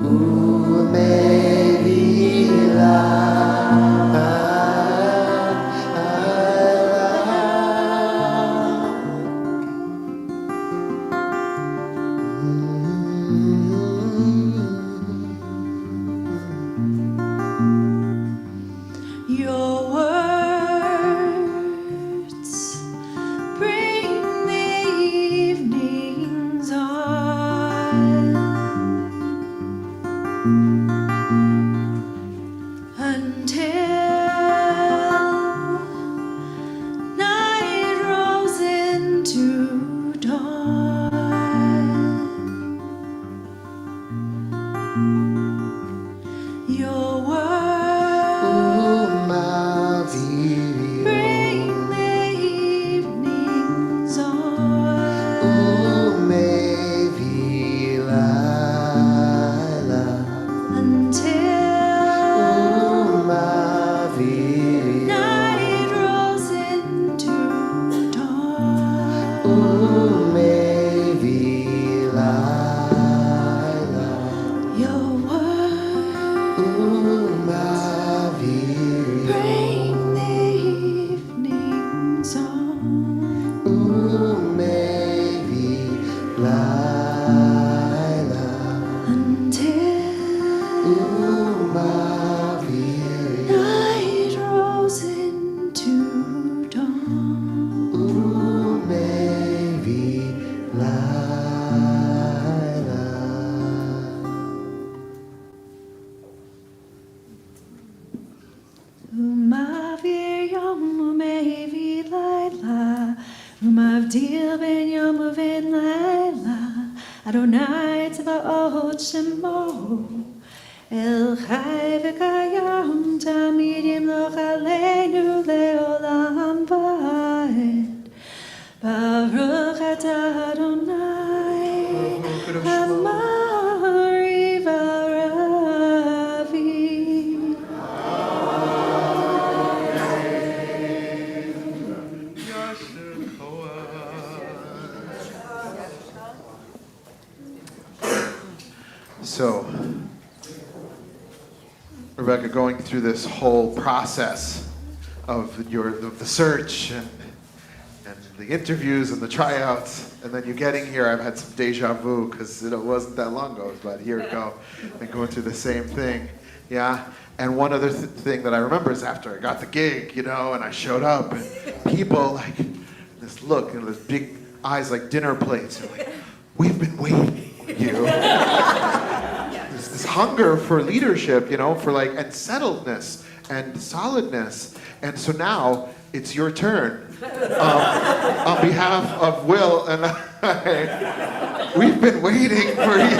Your words bring the evenings on until night rolls into dawn. Your words bring the evenings on until night rolls into dawn. Your words bring the evenings on until night rolls into dawn. Umavir yom umevi laila, umavdir ben yom uven laila, Adonai tzvaot shemo, El chai v'kayam tamid yimloch aleinu leolam va'ed, Baruch atah Adonai, Amari v'aravi. So, Rebekka, going through this whole process of the search and the interviews and the tryouts, and then you getting here, I've had some deja vu because it wasn't that long ago, it was about a year ago, and going through the same thing, yeah. And one other thing that I remember is after I got the gig, and I showed up, and people like this look, these big eyes like dinner plates, and like, we've been waiting. This hunger for leadership, for and settledness and solidness. And so now it's your turn. On behalf of Will and I, we've been waiting for you.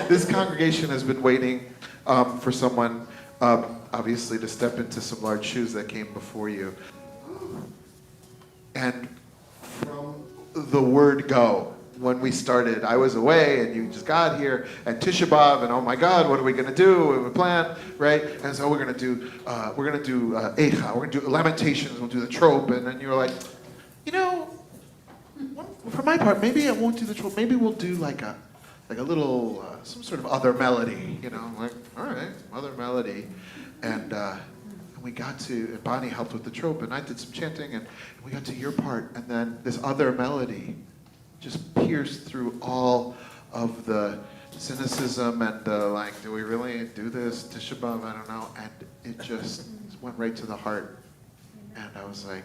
This congregation has been waiting for someone, obviously, to step into some large shoes that came before you. And from the word go, when we started, I was away and you just got here, and Tisha B'Av, and oh my God, what are we gonna do? We have a plan, right? And so we're gonna do Eicha, we're gonna do Lamentations, we'll do the trope, and then you were like, for my part, maybe I won't do the trope. Maybe we'll do like a little some sort of other melody, like all right, other melody, and we got to, and Bonnie helped with the trope, and I did some chanting, and we got to your part, and then this other melody just pierced through all of the cynicism and the do we really do this? Tisha B'Av, I don't know, and it just went right to the heart, and I was like,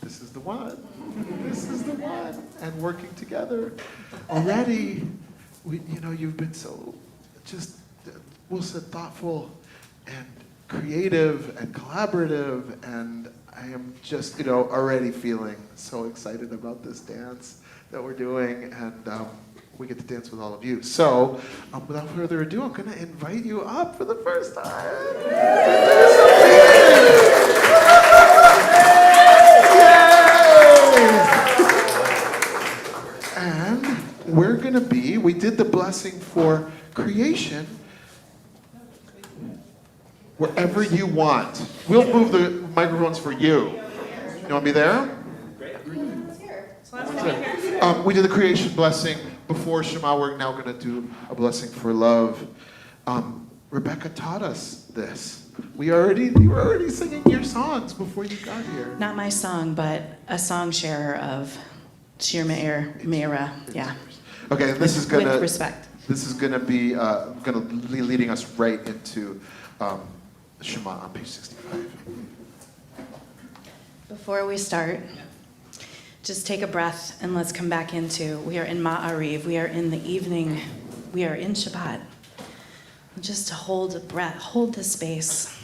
this is the one. This is the one. And working together already, you've been so just, we'll say, thoughtful and creative and collaborative, and I am just, already feeling so excited about this dance that we're doing, and we get to dance with all of you. So, without further ado, I'm going to invite you up for the first time. And we're going to we did the blessing for creation wherever you want. We'll move the microphones for you. You want to be there? Great. We did the creation blessing before Shema, we're now going to do a blessing for love. Rebekka taught us this. You were already singing your songs before you got here. Not my song, but a song sharer of Shir Me'era. Yeah. Okay, and this is gonna with respect. This is gonna be leading us right into Shema on page 65. Before we start, just take a breath and let's come back into, we are in Ma'ariv, we are in the evening, we are in Shabbat. Just to hold a breath, hold the space.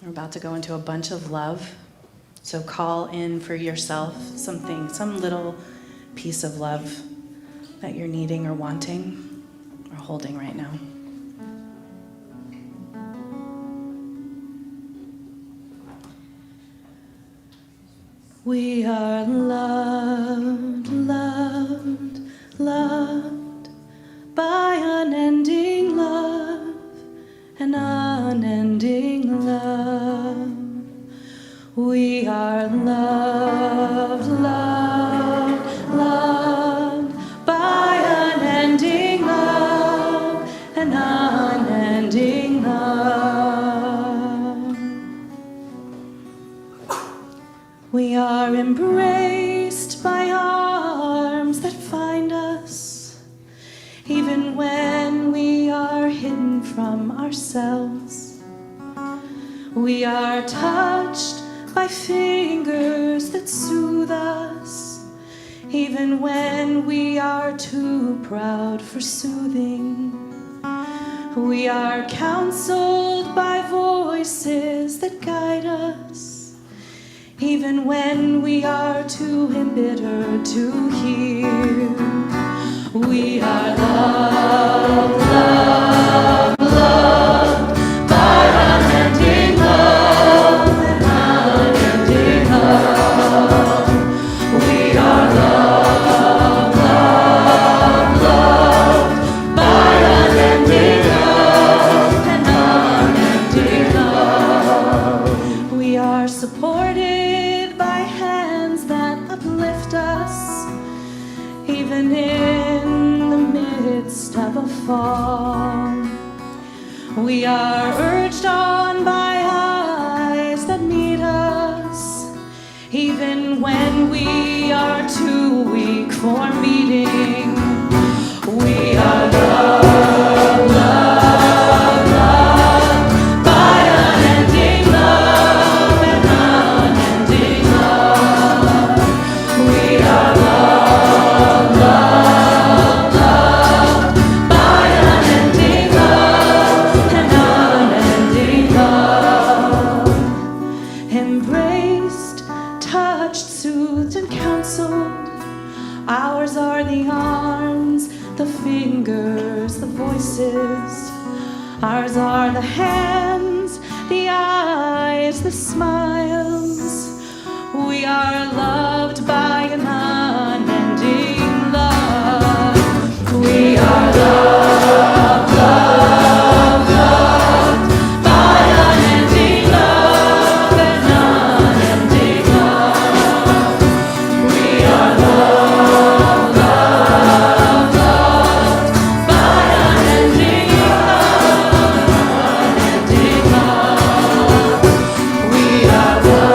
We're about to go into a bunch of love, so call in for yourself some little piece of love that you're needing or wanting or holding right now. We are loved, loved, loved by unending love, an unending love. We are loved, loved, loved by unending love, an unending love. We are embraced by arms that find us, even when we are hidden from ourselves. We are touched by fingers that soothe us, even when we are too proud for soothing. We are counseled by voices that guide us, even when we are too embittered to hear. We are loved, loved, loved by unending love, and unending love. We are loved, loved, loved by unending love, and unending love. We are supported us, even in the midst of a fall. We are urged on by eyes that meet us, even when we are too weak for meeting. We are loved, loved, loved by unending love, and unending love. We are loved, loved, loved by unending love, and unending love. Embraced, touched, soothed, and counseled. Ours are the arms, the fingers, the voices. Ours are the hands, the eyes, the smiles. We are loved by an unending love. We are loved, loved, loved by unending love, and unending love. We are loved, loved, loved by unending love, unending love. We are loved.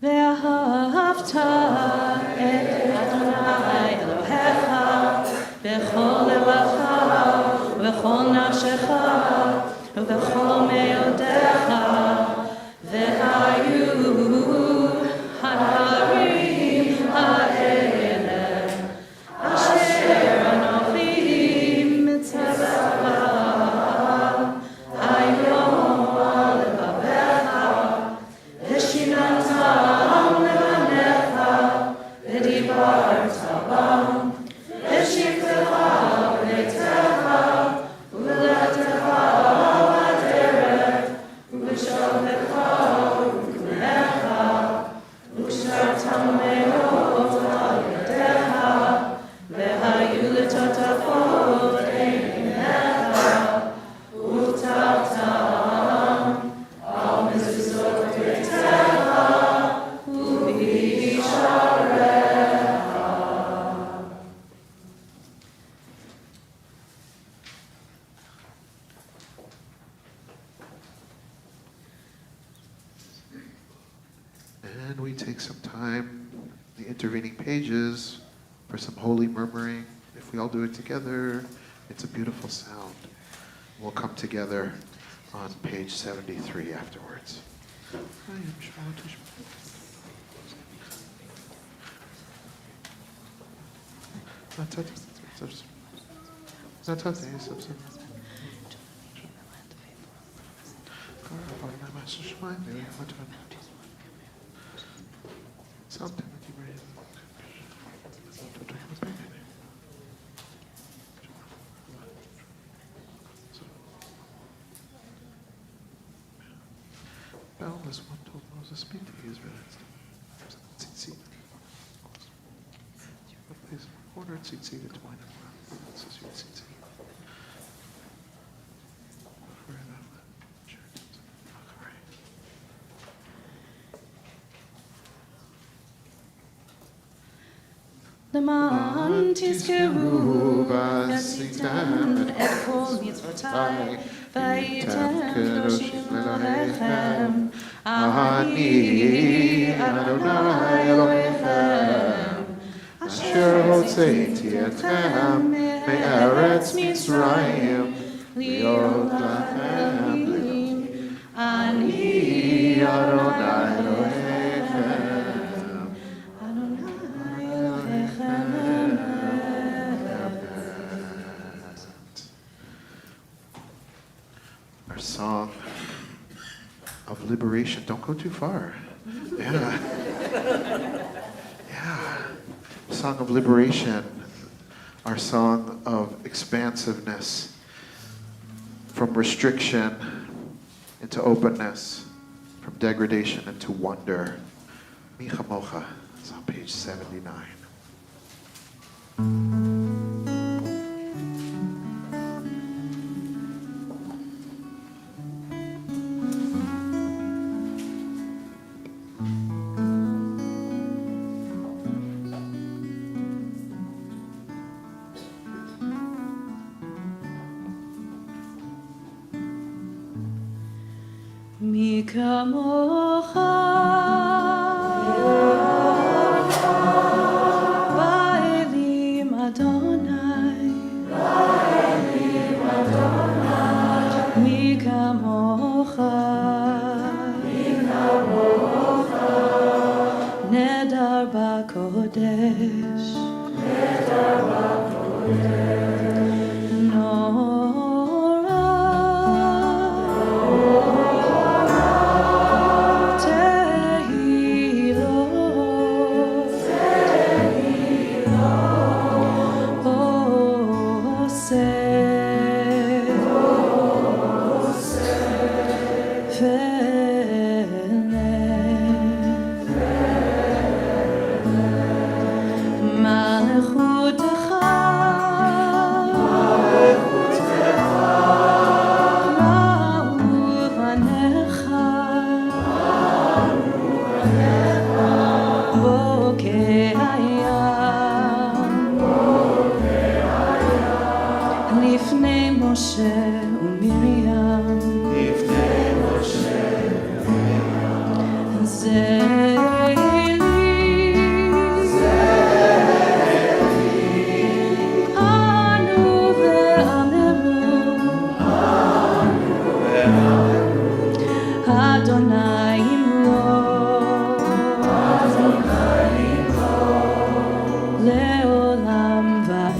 ואהבת את אדוני אלוהיך בכל לבבך ובכל נפשך ובכל מאודיך, והיו הדברים האלה אשר אנוכי מצווך היום על לבביך ושיננתם לבניך ודיברת בם בשבתך ובביתך ובלכתך בדרך ובשוכבך ובקומך וקשרתם מאוד על ידיך והיו לטוטפות עיניך וכתבתם על מזוזות ביתך ובשעריך. And we take some time, the intervening pages, for some holy murmuring. If we all do it together, it's a beautiful sound. We'll come together on page 73 afterwards. Boundless one told Moses, speak to the Israelites. Tzitzit. Place order tzitzit at twine and round. This is your tzitzit. למען תזכרו ועשיתם את כל מצוותיי והייתם קדושים לאלוהיכם, אני אדוני אלוהיכם אשר הוצאתי אתכם מארץ מצרים להיות לכם לגוי. אני אדוני אלוהיכם. Our song of liberation. Don't go too far. Yeah. Yeah. Song of liberation. Our song of expansiveness. From restriction into openness. From degradation into wonder. Mi chamocha. It's on page 79. מי כמוך באלים אדוני, מי כמוך נדר בקודש, נורא לפני משה ומרים, זה אלי, אנו ואמרו, אדוני ימלוך, לעולם ועד.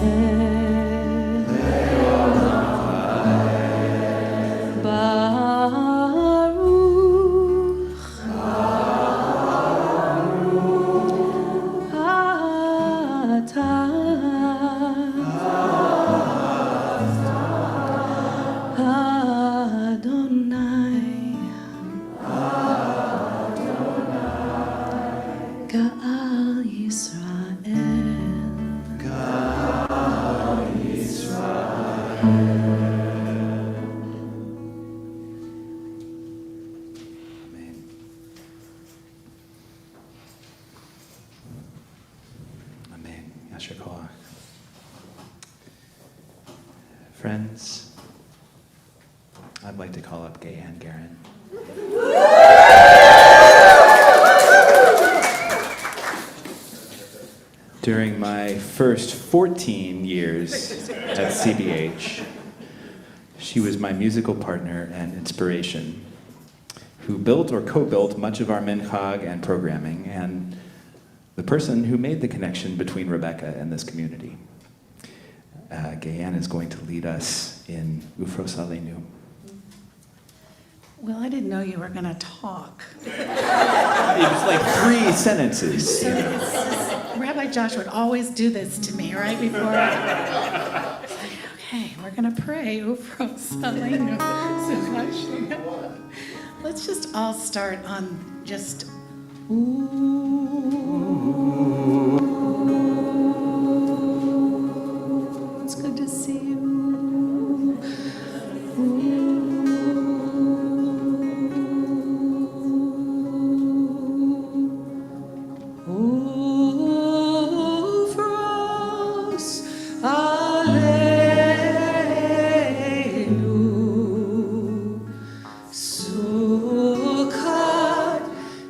Friends, I'd like to call up Gay and Garen. During my first 14 years at CBH, she was my musical partner and inspiration, who built or co-built much of our minchag and programming, and the person who made the connection between Rebekka and this community. Gayan is going to lead us in Ufros Aleinu. Well, I didn't know you were going to talk. It was like 3 sentences. Rabbi Josh would always do this to me right before I... Okay, we're going to pray. Ufros Aleinu. Let's just all start on just... It's good to see you. Ufros Aleinu, Sukkot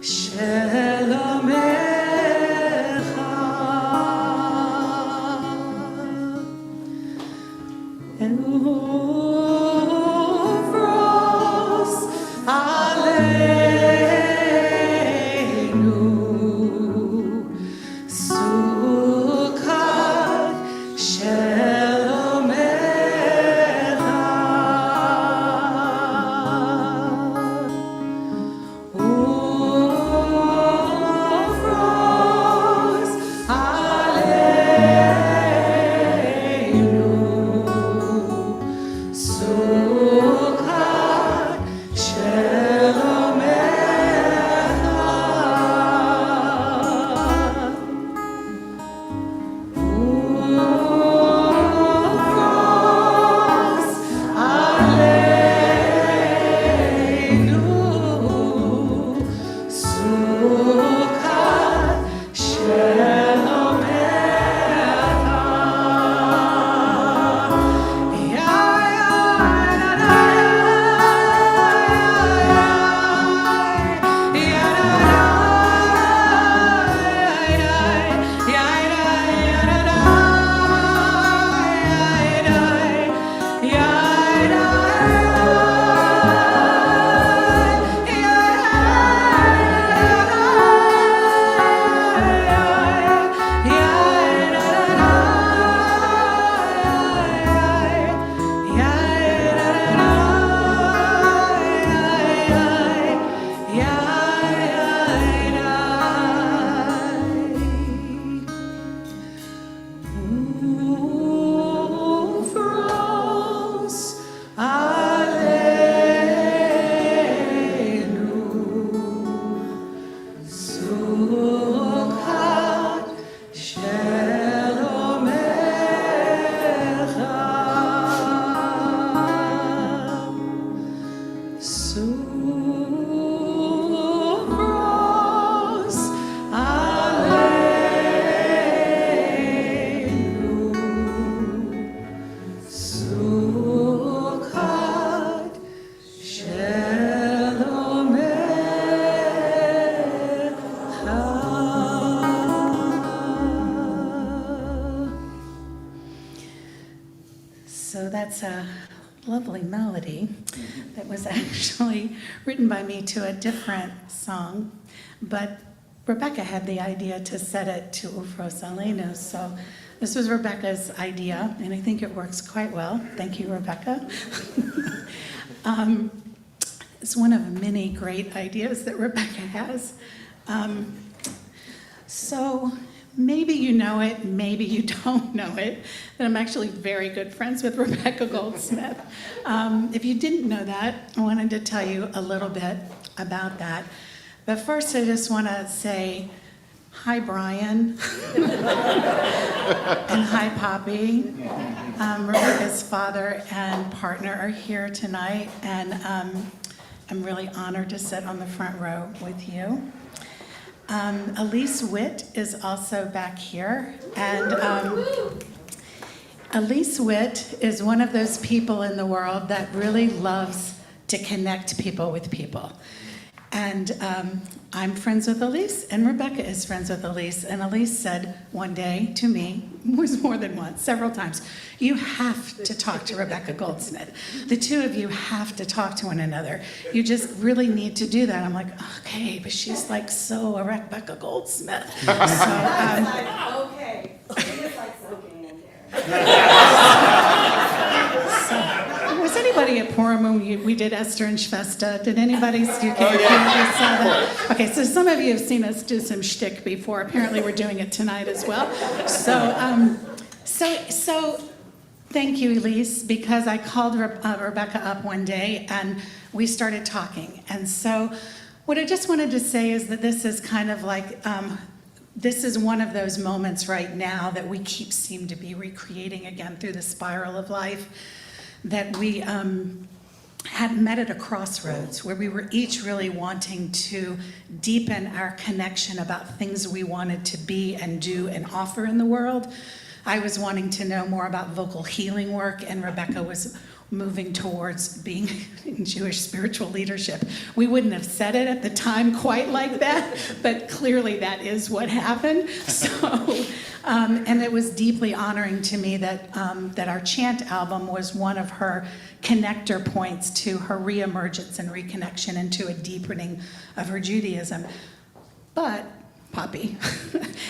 Shel Amecha, Ufros Aleinu, that's a lovely melody that was actually written by me to a different song, but Rebekka had the idea to set it to Ufros Alenu, so this was Rebekka's idea, and I think it works quite well. Thank you, Rebekka. It's one of many great ideas that Rebekka has. So maybe you know it, maybe you don't know it, that I'm actually very good friends with Rebekka Goldsmith. If you didn't know that, I wanted to tell you a little bit about that. But first, I just want to say hi, Brian, and hi, Poppy. Rebekka's father and partner are here tonight, and I'm really honored to sit on the front row with you. Elise Witt is also back here, and Elise Witt is one of those people in the world that really loves to connect people with people. And I'm friends with Elise, and Rebekka is friends with Elise. And Elise said one day to me, it was more than once, several times, you have to talk to Rebekka Goldsmith. The two of you have to talk to one another. You just really need to do that. I'm like, okay, but she's like so a Rebekka Goldsmith. So, okay. It's like soaking in there. Was anybody at Purim when we did Esther and Shvesta? Did anybody saw that? Okay, so some of you have seen us do some shtick before. Apparently we're doing it tonight as well. So thank you, Elise, because I called Rebekka up one day and we started talking. And so what I just wanted to say is that this is kind of like, this is one of those moments right now that we seem to be recreating again through the spiral of life, that we had met at a crossroads where we were each really wanting to deepen our connection about things we wanted to be and do and offer in the world. I was wanting to know more about vocal healing work, and Rebekka was moving towards being in Jewish spiritual leadership. We wouldn't have said it at the time quite like that, but clearly that is what happened. So, and it was deeply honoring to me that our Chant album was one of her connector points to her reemergence and reconnection into a deepening of her Judaism. But, Poppy,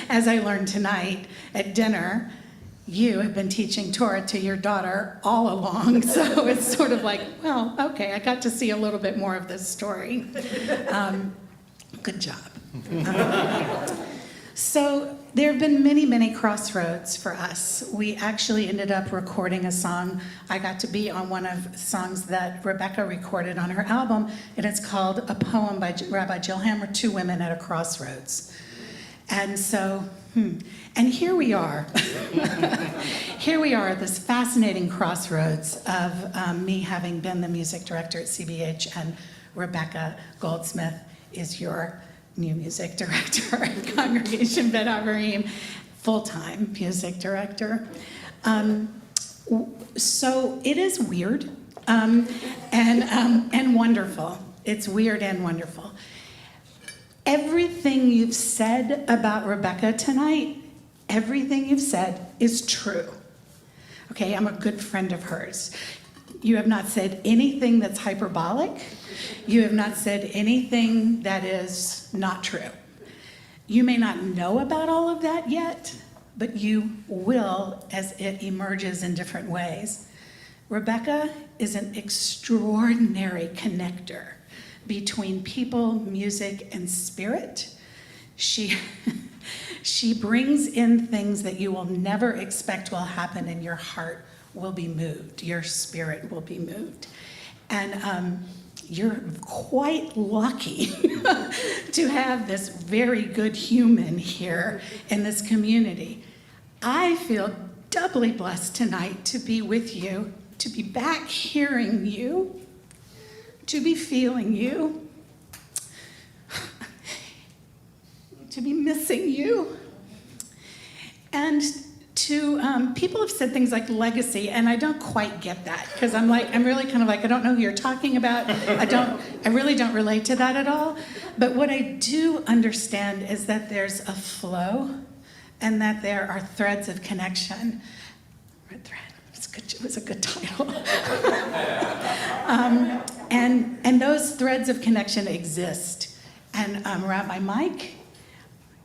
as I learned tonight at dinner, you have been teaching Torah to your daughter all along, so it's sort of like, well, okay, I got to see a little bit more of this story. Good job. So there have been many, many crossroads for us. We actually ended up recording a song. I got to be on one of the songs that Rebekka recorded on her album, and it's called A Poem by Rabbi Jill Hammer, Two Women at a Crossroads. And so, and here we are. Here we are at this fascinating crossroads of me having been the music director at CBH, and Rebekka Goldsmith is your new music director at Congregation Bet Avarim, full-time music director. So it is weird and wonderful. It's weird and wonderful. Everything you've said about Rebekka tonight, everything you've said is true. Okay, I'm a good friend of hers. You have not said anything that's hyperbolic. You have not said anything that is not true. You may not know about all of that yet, but you will as it emerges in different ways. Rebekka is an extraordinary connector between people, music, and spirit. She brings in things that you will never expect will happen, and your heart will be moved. Your spirit will be moved. And you're quite lucky to have this very good human here in this community. I feel doubly blessed tonight to be with you, to be back hearing you, to be feeling you, to be missing you, and to, people have said things like legacy, and I don't quite get that, because I'm really kind of like, I don't know who you're talking about. I really don't relate to that at all. But what I do understand is that there's a flow, and that there are threads of connection. it was a good title. And those threads of connection exist. And Rabbi Mike,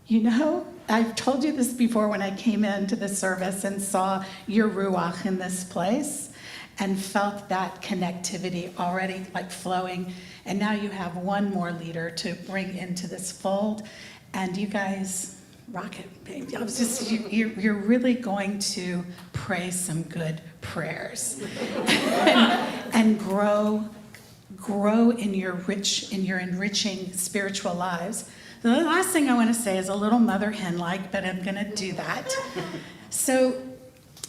you know, I've told you this before when I came into the service and saw your ruach in this place and felt that connectivity already like flowing. And now you have one more leader to bring into this fold. And you guys rock it, baby. I was just, you're really going to pray some good prayers and grow in your enriching spiritual lives. The last thing I want to say is a little mother hen-like, but I'm going to do that. So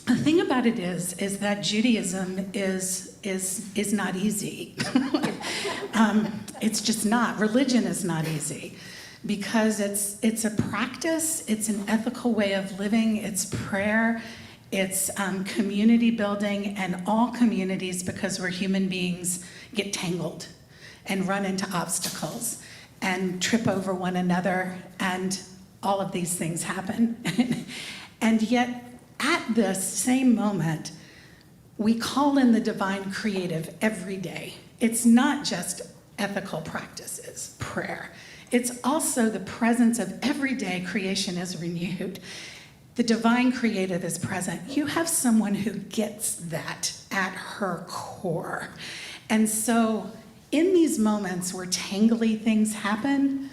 the thing about it is that Judaism is not easy. It's just not. Religion is not easy because it's a practice, it's an ethical way of living, it's prayer, it's community building, and all communities, because we're human beings, get tangled and run into obstacles and trip over one another, and all of these things happen. And yet, at this same moment, we call in the divine creative every day. It's not just ethical practices, prayer. It's also the presence of everyday creation is renewed. The divine creative is present. You have someone who gets that at her core. And so in these moments where tangly things happen,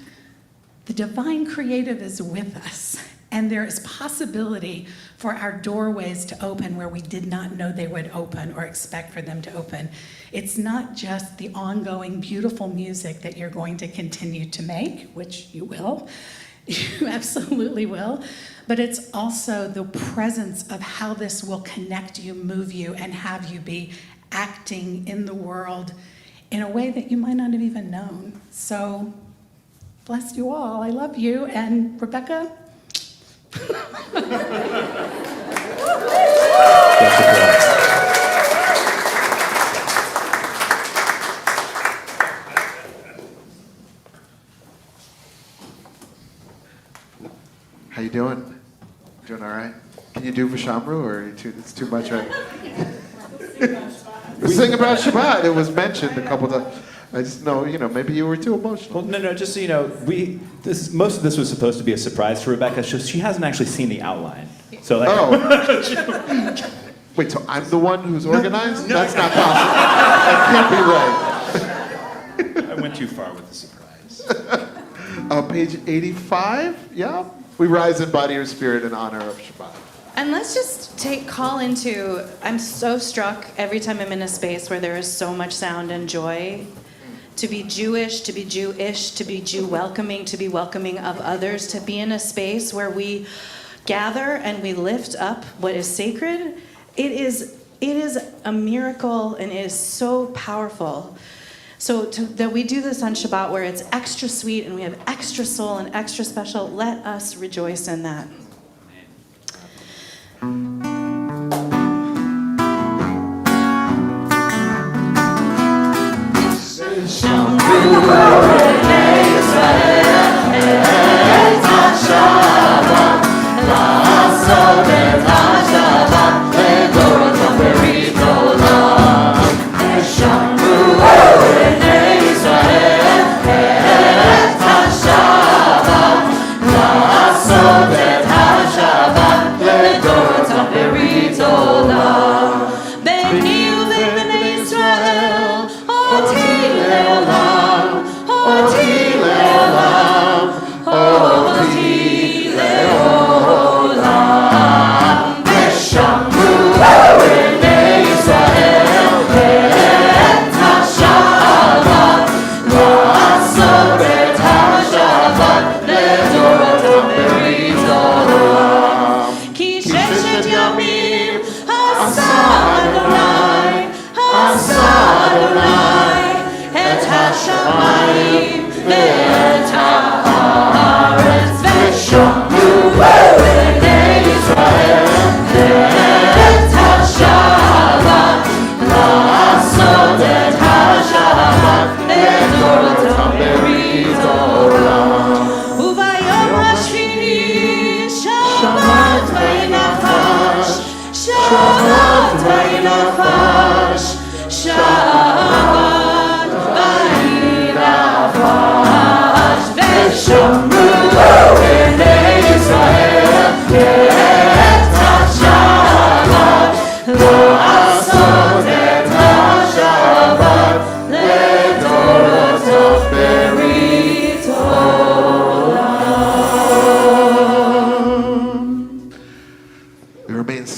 the divine creative is with us. And there is possibility for our doorways to open where we did not know they would open or expect for them to open. It's not just the ongoing beautiful music that you're going to continue to make, which you will, you absolutely will, but it's also the presence of how this will connect you, move you, and have you be acting in the world in a way that you might not have even known. So, bless you all. I love you. And Rebekka? How you doing? Doing all right? Can you do Vishamru, or it's too much, right? We sing about Shabbat. It was mentioned a couple times. I just know, maybe you were too emotional. Well, no, just so you know, most of this was supposed to be a surprise to Rebekka. She hasn't actually seen the outline. So, Wait, so I'm the one who's organized? No. That's not possible. That can't be right. I went too far with the surprise. Page 85, yeah? We rise in body or spirit in honor of Shabbat. And let's just call into, I'm so struck every time I'm in a space where there is so much sound and joy. To be Jewish, to be Jewish, to be Jew welcoming, to be welcoming of others, to be in a space where we gather and we lift up what is sacred. It is a miracle, and it is so powerful. So that we do this on Shabbat where it's extra sweet and we have extra soul and extra special, let us rejoice in that.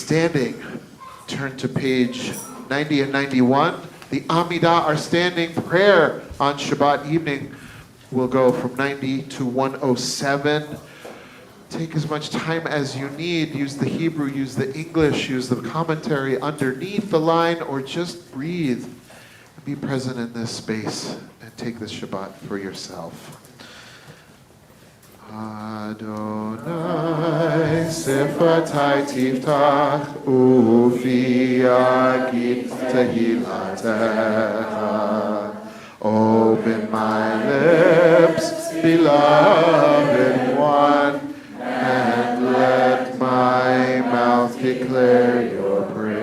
standing. Turn to page 90 and 91. The Amidah are standing. Prayer on Shabbat evening will go from 90 to 107. Take as much time as you need. Use the Hebrew, use the English, use the commentary underneath the line, or just breathe. Be present in this space and take this Shabbat for yourself. Adonai sefatai tiftach ufi agid tehilatecha. Open my lips, beloved one, and let my mouth declare your praise.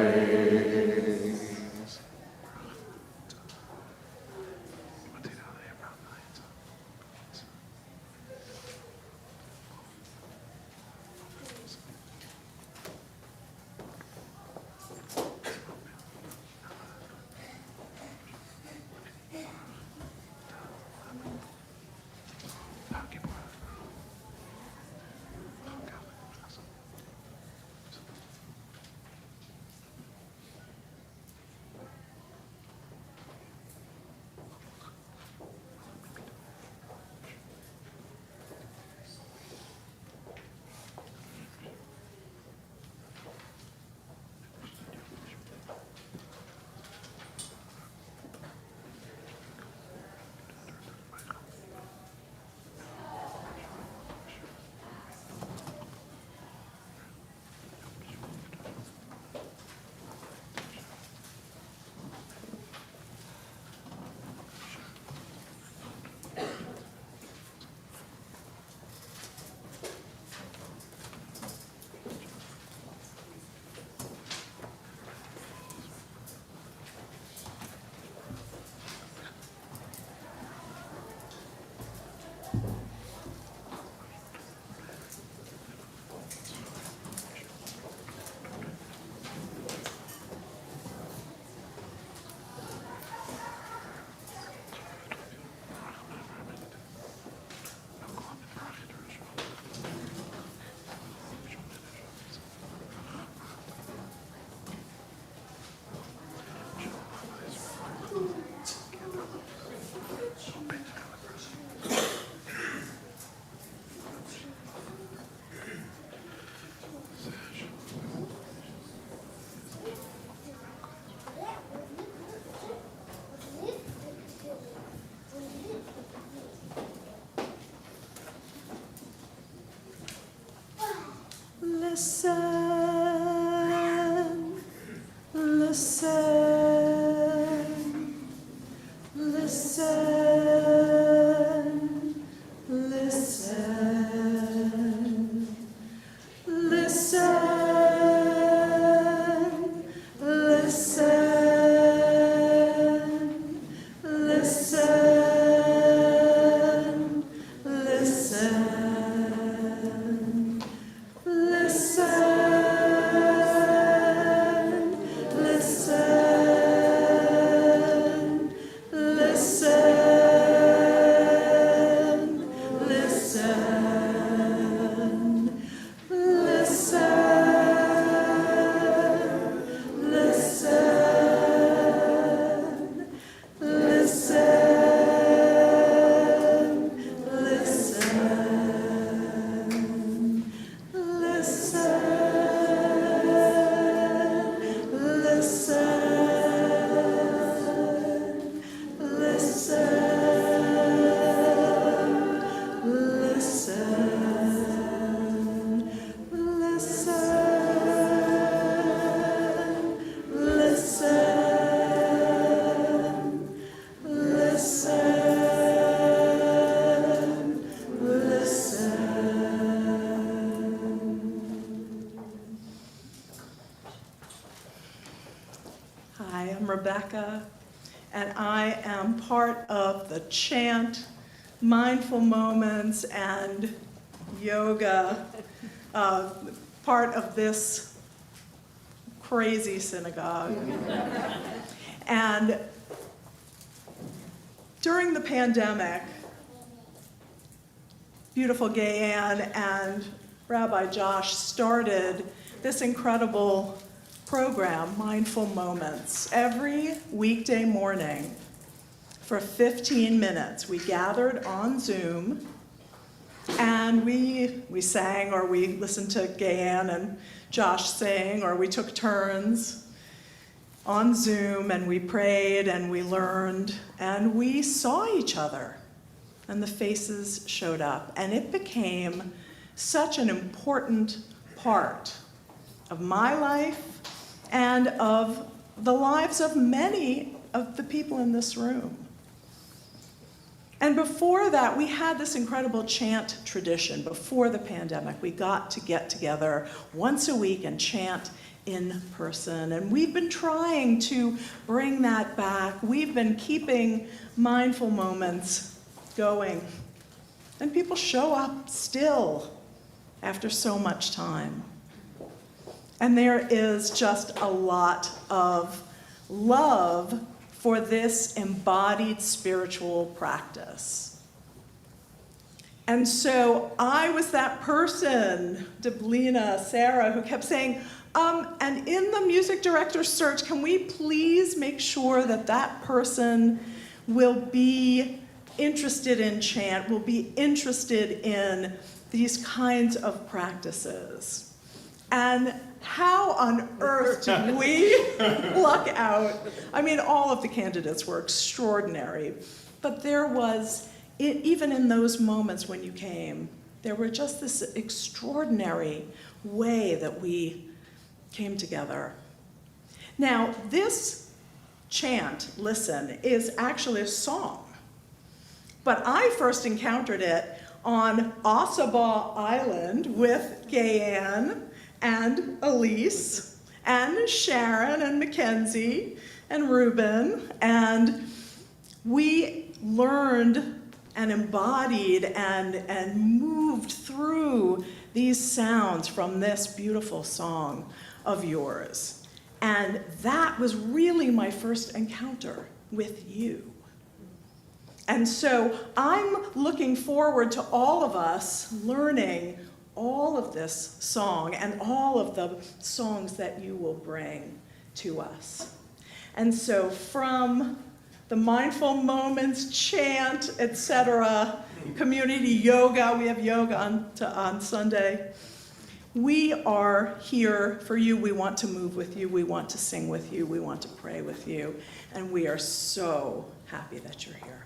Hi, I'm Rebekka, and I am part of the chant, mindful moments, and yoga, part of this crazy synagogue. And during the pandemic, beautiful Gay Ann and Rabbi Josh started this incredible program, Mindful Moments. Every weekday morning for 15 minutes, we gathered on Zoom and we sang, or we listened to Gayanne and Josh sing, or we took turns on Zoom and we prayed and we learned and we saw each other and the faces showed up, and it became such an important part of my life and of the lives of many of the people in this room. And before that, we had this incredible chant tradition. Before the pandemic, we got to get together once a week and chant in person. And we've been trying to bring that back. We've been keeping Mindful Moments going. And people show up still after so much time. And there is just a lot of love for this embodied spiritual practice. And so I was that person, Deblina, Sarah, who kept saying, and in the music director search, can we please make sure that that person will be interested in chant, will be interested in these kinds of practices? And how on earth did we luck out? I mean, all of the candidates were extraordinary, but there was, even in those moments when you came, there were just this extraordinary way that we came together. Now, this chant, Listen, is actually a song, but I first encountered it on Ossabaw Island with Gayanne and Elise, and Sharon, and Mackenzie, and Ruben, and we learned and embodied and moved through these sounds from this beautiful song of yours. And that was really my first encounter with you. And so I'm looking forward to all of us learning all of this song and all of the songs that you will bring to us. And so from the Mindful Moments, chant, etc., community yoga, we have yoga on Sunday. We are here for you. We want to move with you. We want to sing with you. We want to pray with you. And we are so happy that you're here.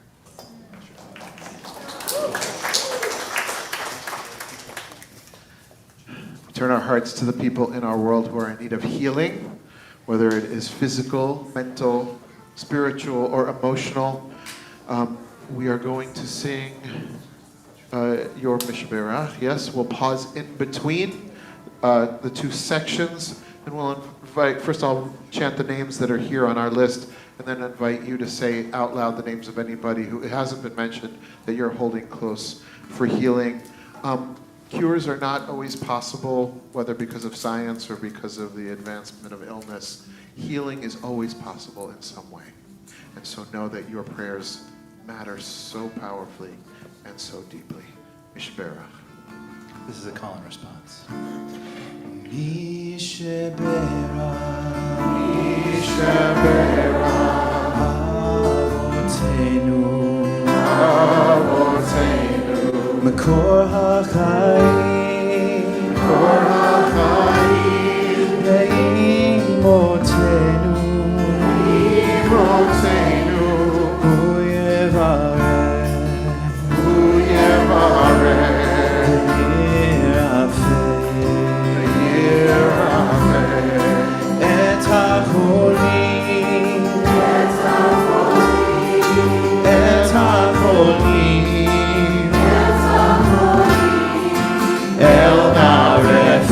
Turn our hearts to the people in our world who are in need of healing, whether it is physical, mental, spiritual, or emotional. We are going to sing your Mishberach. Yes, we'll pause in between the two sections, and we'll invite, first I'll chant the names that are here on our list, and then invite you to say out loud the names of anybody who hasn't been mentioned that you're holding close for healing. Cures are not always possible, whether because of science or because of the advancement of illness. Healing is always possible in some way. And so know that your prayers matter so powerfully and so deeply. Mishberach. This is a call and response. Mishberach, Avotenu, Makor HaChaim, Ve'imotenu, Hu Yevarech, Ve'yirafeh, Et HaCholim, Et HaCholim, El Naref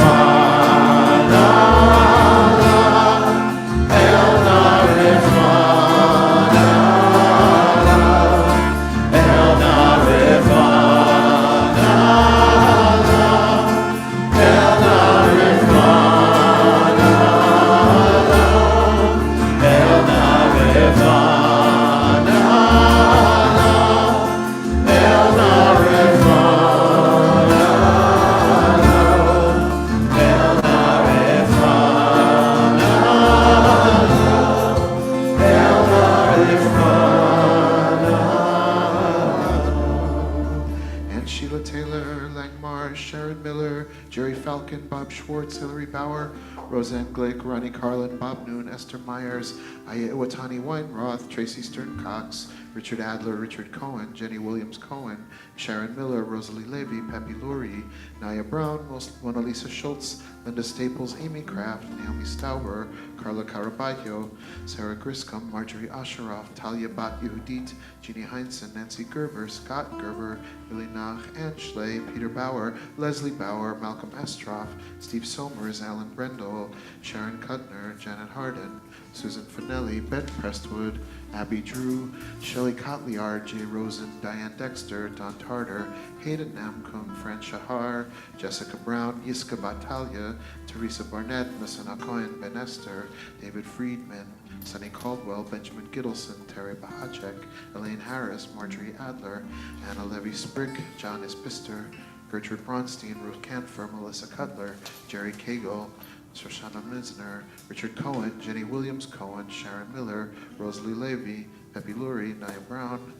Schwartz, Hillary Bauer, Roseanne Glake, Ronnie Carlin, Bob Noon, Esther Myers, Aya Iwatani Weinroth, Tracy Stern Cox, Richard Adler, Richard Cohen, Jenny Williams Cohen, Sharon Miller, Rosalie Levy, Pepe Lurie, Naya Brown, Mona Lisa Schultz, Linda Staples, Amy Kraft, Naomi Stauber, Carla Caraballo, Sarah Griscom, Marjorie Asheroff, Talia Bat Yehudit, Jeannie Heinzen, Nancy Gerber, Scott Gerber, Billy Nach, Ann Schley, Peter Bauer, Leslie Bauer, Malcolm Estroff, Steve Somers, Alan Brendel, Sharon Kuttner, Janet Harden, Susan Finelli, Ben Prestwood, Abby Drew, Shelley Kotliar, Jay Rosen, Diane Dexter, Don Tarter, Hayden Namkung, Fran Shahar, Jessica Brown, Yiska Batalia, Teresa Barnett, Messana Cohen, Ben Esther, David Friedman, Sonny Caldwell, Benjamin Gittleson, Terry Bahacek, Elaine Harris, Marjorie Adler, Anna Levy Sprigg, John Ispister, Gertrude Bronstein, Ruth Canfer, Melissa Cutler, Jerry Cagle, Shoshana Misner, Richard Cohen, Jenny Williams Cohen, Sharon Miller, Rosalie Levy, Pepe Lurie, Nia Brown,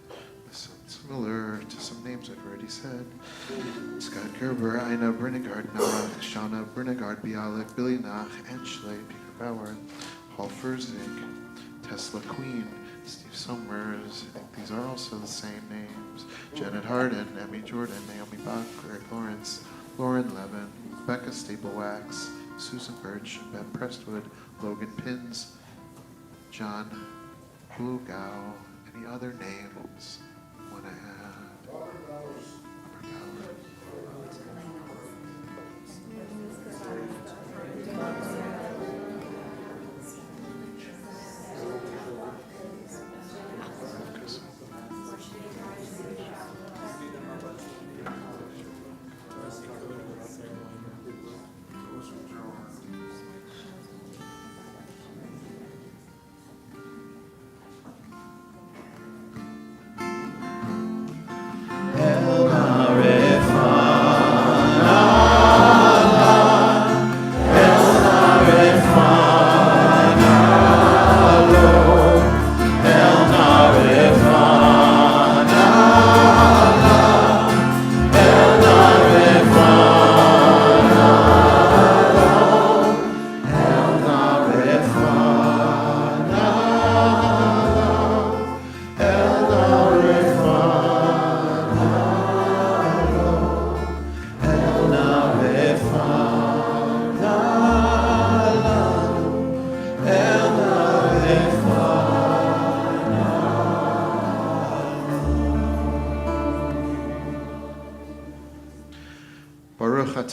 similar to some names I've already said, Scott Gerber, Ina Brinegard, Noah, Shauna Brinegard, Bialik, Billy Nach, Ann Schley, Peter Bauer, Paul Ferzig, Tesla Queen, Steve Somers, I think these are also the same names, Janet Harden, Emmy Jordan, Naomi Bach, Greg Lawrence, Lauren Levin, Becca Staplewax, Susan Birch, Ben Prestwood, Logan Pins, John Blugau. Any other names you want to add? Robert Bauer.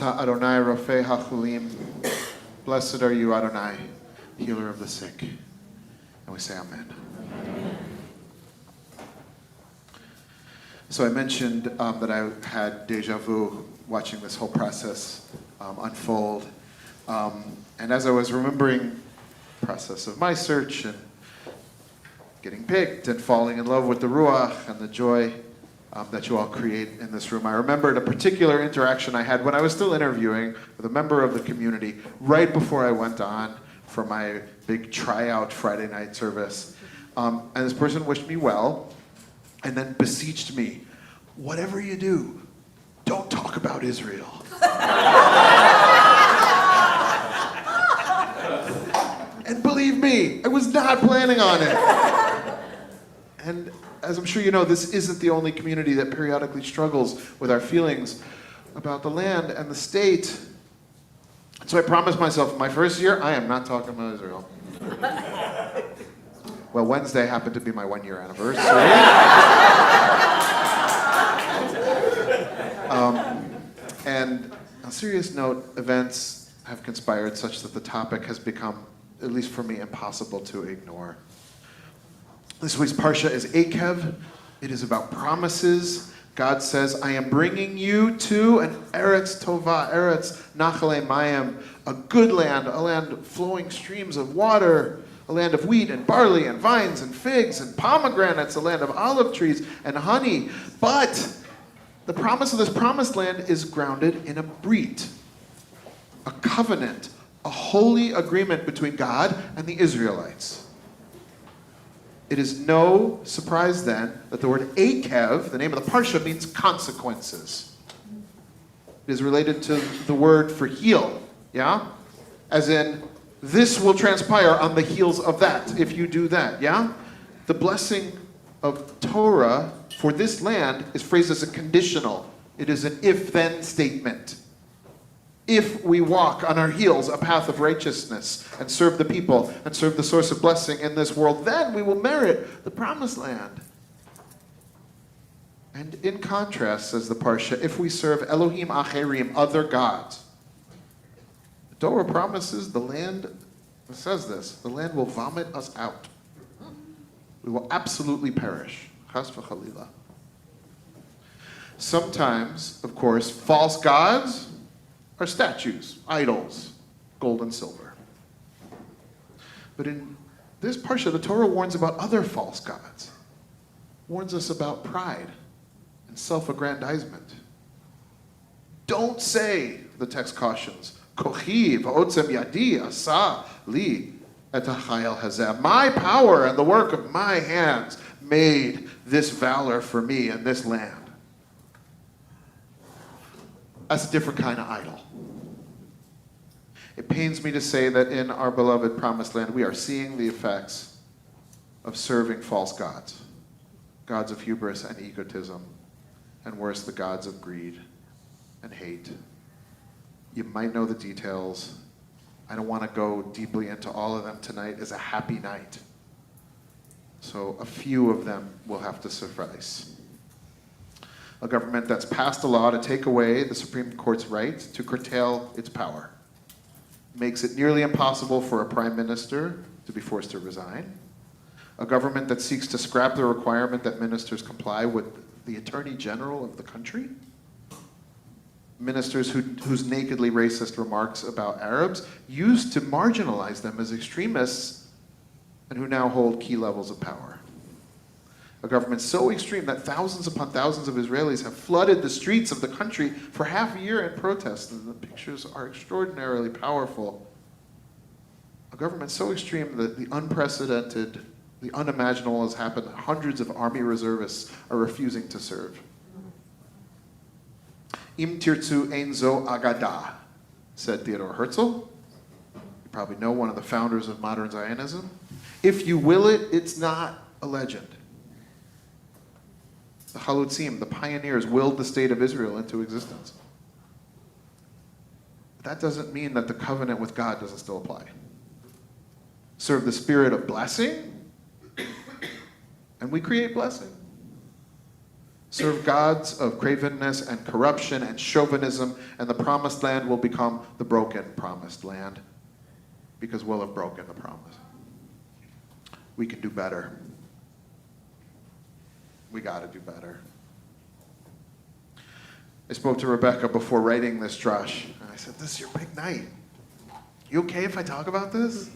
Adonai Rofei HaChulim. Blessed are you, Adonai, healer of the sick. And we say amen. So I mentioned that I had deja vu watching this whole process unfold. And as I was remembering the process of my search and getting picked and falling in love with the Ruach and the joy that you all create in this room, I remembered a particular interaction I had when I was still interviewing with a member of the community right before I went on for my big tryout Friday night service. And this person wished me well and then beseeched me, whatever you do, don't talk about Israel. And believe me, I was not planning on it. And as I'm sure you know, this isn't the only community that periodically struggles with our feelings about the land and the state. So I promised myself, my first year, I am not talking about Israel. Well, Wednesday happened to be my 1-year anniversary. And on a serious note, events have conspired such that the topic has become, at least for me, impossible to ignore. This week's Parsha is Akev. It is about promises. God says, I am bringing you to an Eretz Tova, Eretz Nachale Mayim, a good land, a land flowing streams of water, a land of wheat and barley and vines and figs and pomegranates, a land of olive trees and honey. But the promise of this promised land is grounded in a brit, a covenant, a holy agreement between God and the Israelites. It is no surprise then that the word Akev, the name of the Parsha, means consequences. It is related to the word for heal, Yeah? As in, this will transpire on the heels of that if you do that. Yeah? The blessing of Torah for this land is phrased as a conditional. It is an if-then statement. If we walk on our heels a path of righteousness and serve the people and serve the source of blessing in this world, then we will merit the promised land. And in contrast, says the Parsha, if we serve Elohim Acherim, other gods, the Torah promises the land, it says this, the land will vomit us out. We will absolutely perish. Chas v'chalila. Sometimes, of course, false gods are statues, idols, gold and silver. But in this Parsha, the Torah warns about other false gods. Warns us about pride and self-aggrandizement. Don't say, the text cautions, Kochi v'otzem yadi asa li et hachayel hazeh. My power and the work of my hands made this valor for me in this land. That's a different kind of idol. It pains me to say that in our beloved promised land, we are seeing the effects of serving false gods. Gods of hubris and egotism, and worse, the gods of greed and hate. You might know the details. I don't want to go deeply into all of them tonight. It's a happy night. So a few of them will have to suffice. A government that's passed a law to take away the Supreme Court's right to curtail its power. Makes it nearly impossible for a prime minister to be forced to resign. A government that seeks to scrap the requirement that ministers comply with the Attorney General of the country. Ministers whose nakedly racist remarks about Arabs used to marginalize them as extremists and who now hold key levels of power. A government so extreme that thousands upon thousands of Israelis have flooded the streets of the country for half a year in protest, and the pictures are extraordinarily powerful. A government so extreme that the unprecedented, the unimaginable has happened. Hundreds of army reservists are refusing to serve. Im tirtzu ein zo agada, said Theodor Herzl. You probably know, one of the founders of modern Zionism. If you will it, it's not a legend. The Chalutzim, the pioneers, willed the state of Israel into existence. But that doesn't mean that the covenant with God doesn't still apply. Serve the spirit of blessing, and we create blessing. Serve gods of cravenness and corruption and chauvinism, and the promised land will become the broken promised land, because we'll have broken the promise. We can do better. We got to do better. I spoke to Rebekka before writing this drush, and I said, this is your big night. You okay if I talk about this?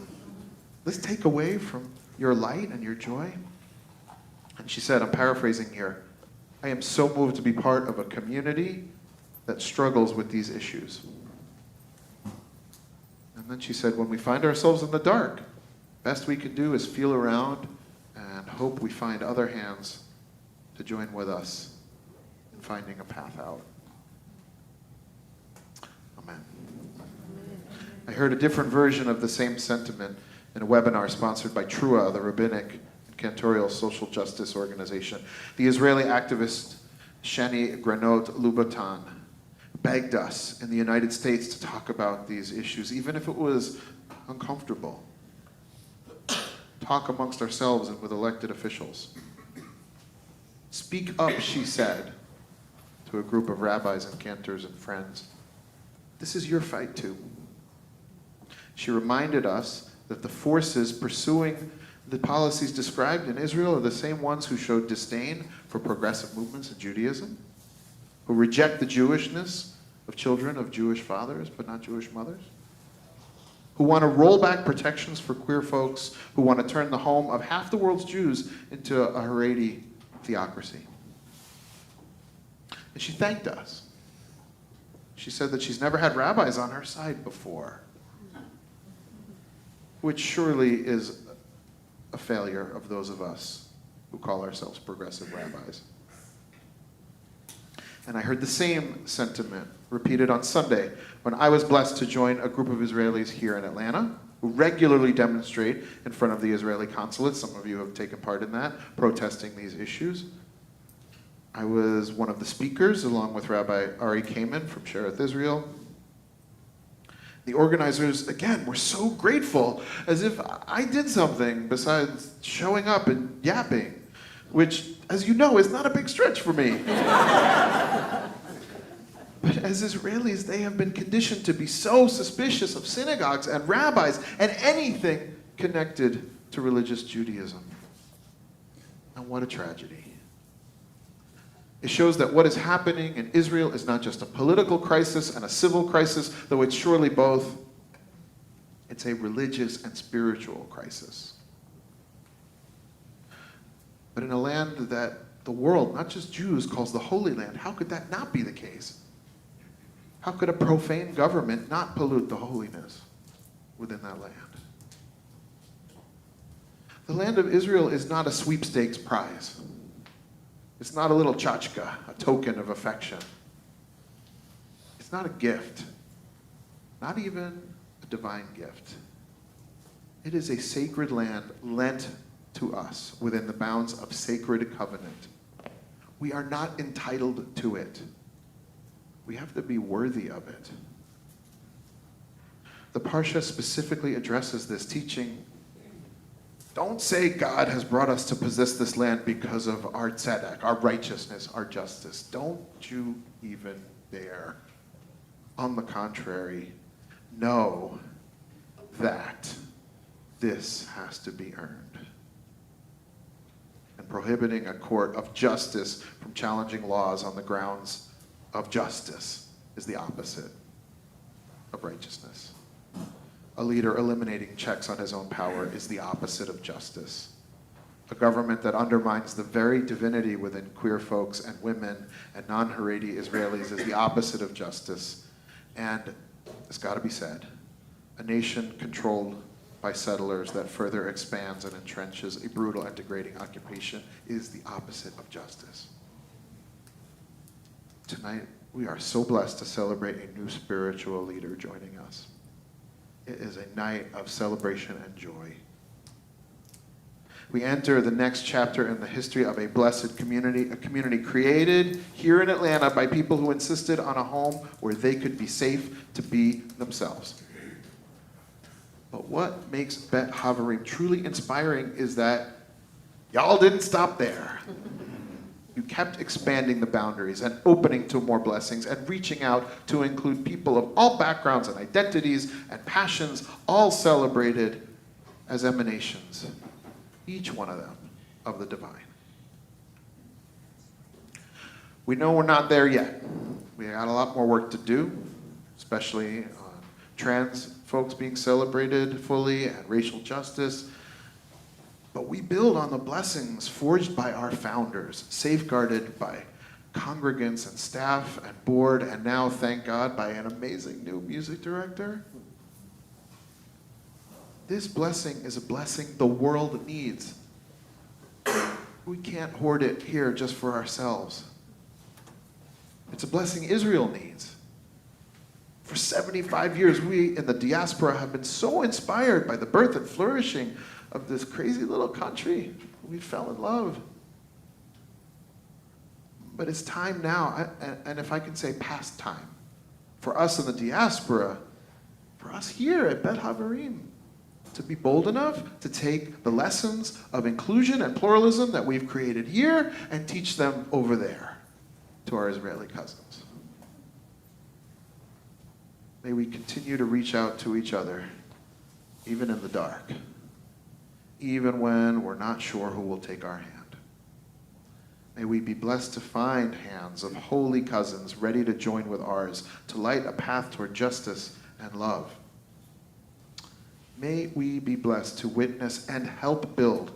Let's take away from your light and your joy. And she said, I'm paraphrasing here, I am so moved to be part of a community that struggles with these issues. And then she said, when we find ourselves in the dark, best we can do is feel around and hope we find other hands to join with us in finding a path out. Amen. I heard a different version of the same sentiment in a webinar sponsored by Trua, the rabbinic and cantorial social justice organization. The Israeli activist Shani Granot Lubotan begged us in the United States to talk about these issues, even if it was uncomfortable. Talk amongst ourselves and with elected officials. Speak up, she said to a group of rabbis and cantors and friends. This is your fight too. She reminded us that the forces pursuing the policies described in Israel are the same ones who showed disdain for progressive movements in Judaism, who reject the Jewishness of children of Jewish fathers but not Jewish mothers, who want to roll back protections for queer folks, who want to turn the home of half the world's Jews into a Haredi theocracy. And she thanked us. She said that she's never had rabbis on her side before, which surely is a failure of those of us who call ourselves progressive rabbis. And I heard the same sentiment repeated on Sunday when I was blessed to join a group of Israelis here in Atlanta who regularly demonstrate in front of the Israeli consulate. Some of you have taken part in that, protesting these issues. I was one of the speakers along with Rabbi Ari Kamen from Shereth Israel. The organizers, again, were so grateful, as if I did something besides showing up and yapping, which, as you know, is not a big stretch for me. But as Israelis, they have been conditioned to be so suspicious of synagogues and rabbis and anything connected to religious Judaism. And what a tragedy. It shows that what is happening in Israel is not just a political crisis and a civil crisis, though it's surely both. It's a religious and spiritual crisis. But in a land that the world, not just Jews, calls the Holy Land, how could that not be the case? How could a profane government not pollute the holiness within that land? The land of Israel is not a sweepstakes prize. It's not a little tchotchke, a token of affection. It's not a gift, not even a divine gift. It is a sacred land lent to us within the bounds of sacred covenant. We are not entitled to it. We have to be worthy of it. The Parsha specifically addresses this, teaching, don't say God has brought us to possess this land because of our tzedek, our righteousness, our justice. Don't you even dare. On the contrary, know that this has to be earned. And prohibiting a court of justice from challenging laws on the grounds of justice is the opposite of righteousness. A leader eliminating checks on his own power is the opposite of justice. A government that undermines the very divinity within queer folks and women and non-Haredi Israelis is the opposite of justice. And it's got to be said, a nation controlled by settlers that further expands and entrenches a brutal and degrading occupation is the opposite of justice. Tonight, we are so blessed to celebrate a new spiritual leader joining us. It is a night of celebration and joy. We enter the next chapter in the history of a blessed community, a community created here in Atlanta by people who insisted on a home where they could be safe to be themselves. But what makes Bet Havarim truly inspiring is that y'all didn't stop there. You kept expanding the boundaries and opening to more blessings and reaching out to include people of all backgrounds and identities and passions, all celebrated as emanations, each one of them, of the divine. We know we're not there yet. We got a lot more work to do, especially on trans folks being celebrated fully and racial justice. But we build on the blessings forged by our founders, safeguarded by congregants and staff and board, and now, thank God, by an amazing new music director. This blessing is a blessing the world needs. We can't hoard it here just for ourselves. It's a blessing Israel needs. For 75 years, we in the diaspora have been so inspired by the birth and flourishing of this crazy little country. We fell in love. But it's time now, and if I can say past time, for us in the diaspora, for us here at Bet Havarim, to be bold enough to take the lessons of inclusion and pluralism that we've created here and teach them over there to our Israeli cousins. May we continue to reach out to each other, even in the dark, even when we're not sure who will take our hand. May we be blessed to find hands of holy cousins ready to join with ours to light a path toward justice and love. May we be blessed to witness and help build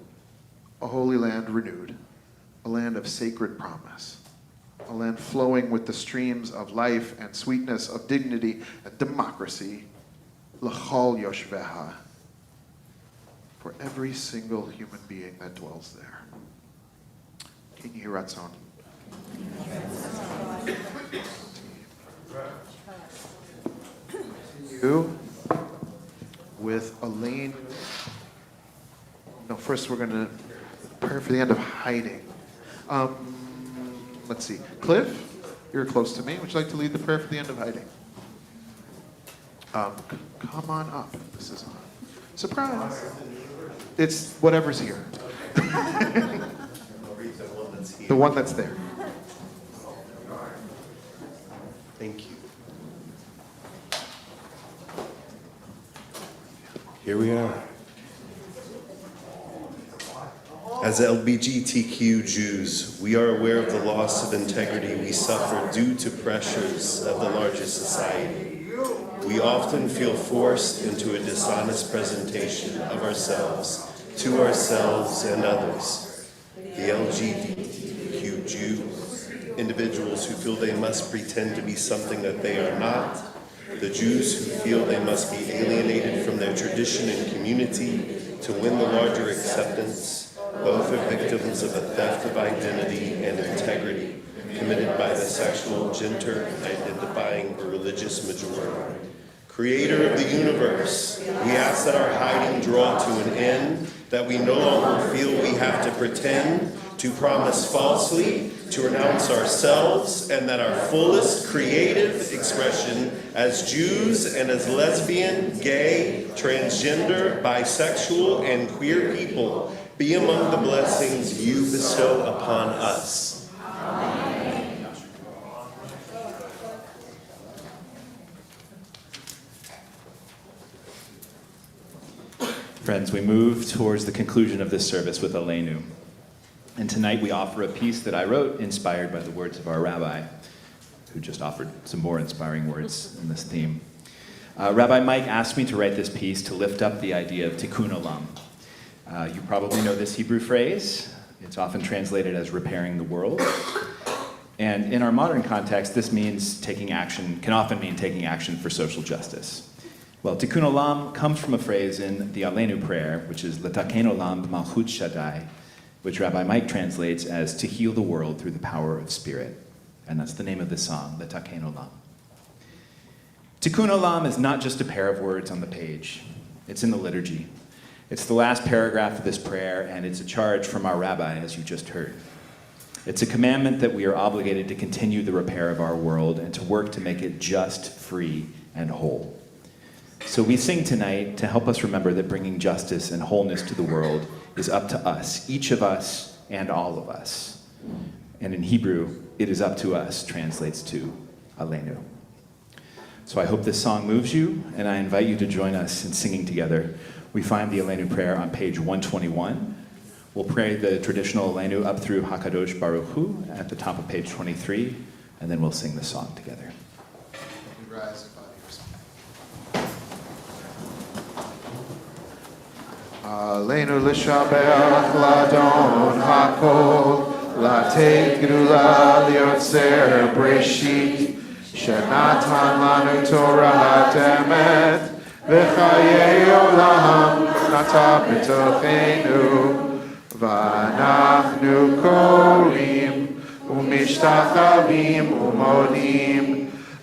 a holy land renewed, a land of sacred promise, a land flowing with the streams of life and sweetness, of dignity and democracy, l'chol yoshveha, for every single human being that dwells there. King Yiratzon. You with Elaine. No, first we're gonna prepare for the end of hiding. Let's see. Cliff, you're close to me. Would you like to lead the prayer for the end of hiding? Come on up. This is on. Surprise. It's whatever's here. The one that's there. Thank you. Here we are. As LGBTQ Jews, we are aware of the loss of integrity we suffer due to pressures of the larger society. We often feel forced into a dishonest presentation of ourselves to ourselves and others. The LGBTQ Jews, individuals who feel they must pretend to be something that they are not, the Jews who feel they must be alienated from their tradition and community to win the larger acceptance, both are victims of a theft of identity and integrity committed by the sexual, gender-identifying, or religious majority. Creator of the universe, we ask that our hiding draw to an end, that we no longer feel we have to pretend, to promise falsely, to renounce ourselves, and that our fullest creative expression as Jews and as lesbian, gay, transgender, bisexual, and queer people be among the blessings you bestow upon us. Friends, we move towards the conclusion of this service with Aleinu. And tonight we offer a piece that I wrote inspired by the words of our rabbi, who just offered some more inspiring words in this theme. Rabbi Mike asked me to write this piece to lift up the idea of tikkun olam. You probably know this Hebrew phrase. It's often translated as repairing the world. And in our modern context, this means taking action, can often mean taking action for social justice. Well, tikkun olam comes from a phrase in the Aleinu prayer, which is letaken olam b'malchut shaddai, which Rabbi Mike translates as to heal the world through the power of spirit. And that's the name of this song, letaken olam. Tikkun olam is not just a pair of words on the page. It's in the liturgy. It's the last paragraph of this prayer, and it's a charge from our rabbi, as you just heard. It's a commandment that we are obligated to continue the repair of our world and to work to make it just, free, and whole. So we sing tonight to help us remember that bringing justice and wholeness to the world is up to us, each of us and all of us. And in Hebrew, it is up to us translates to Aleinu. So I hope this song moves you, and I invite you to join us in singing together. We find the Aleinu prayer on page 121. We'll pray the traditional Aleinu up through Hakadosh Baruch Hu at the top of page 23, and then we'll sing the song together. Rise. Aleinu l'shabeach ladon hakol, latei gedula liotzer breshit, shenatan lanu Torah emet, v'chayei olam nata b'tochenu, v'anachnu korim, u'mishtachavim u'modim,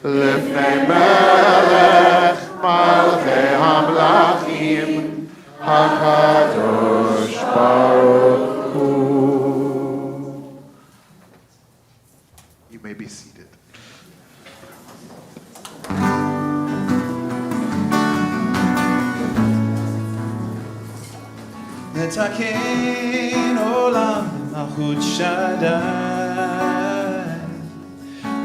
lifnei melech malchei hamlachim, HaKadosh Baruch Hu. You may be seated. Netaken olam b'malchut shaddai.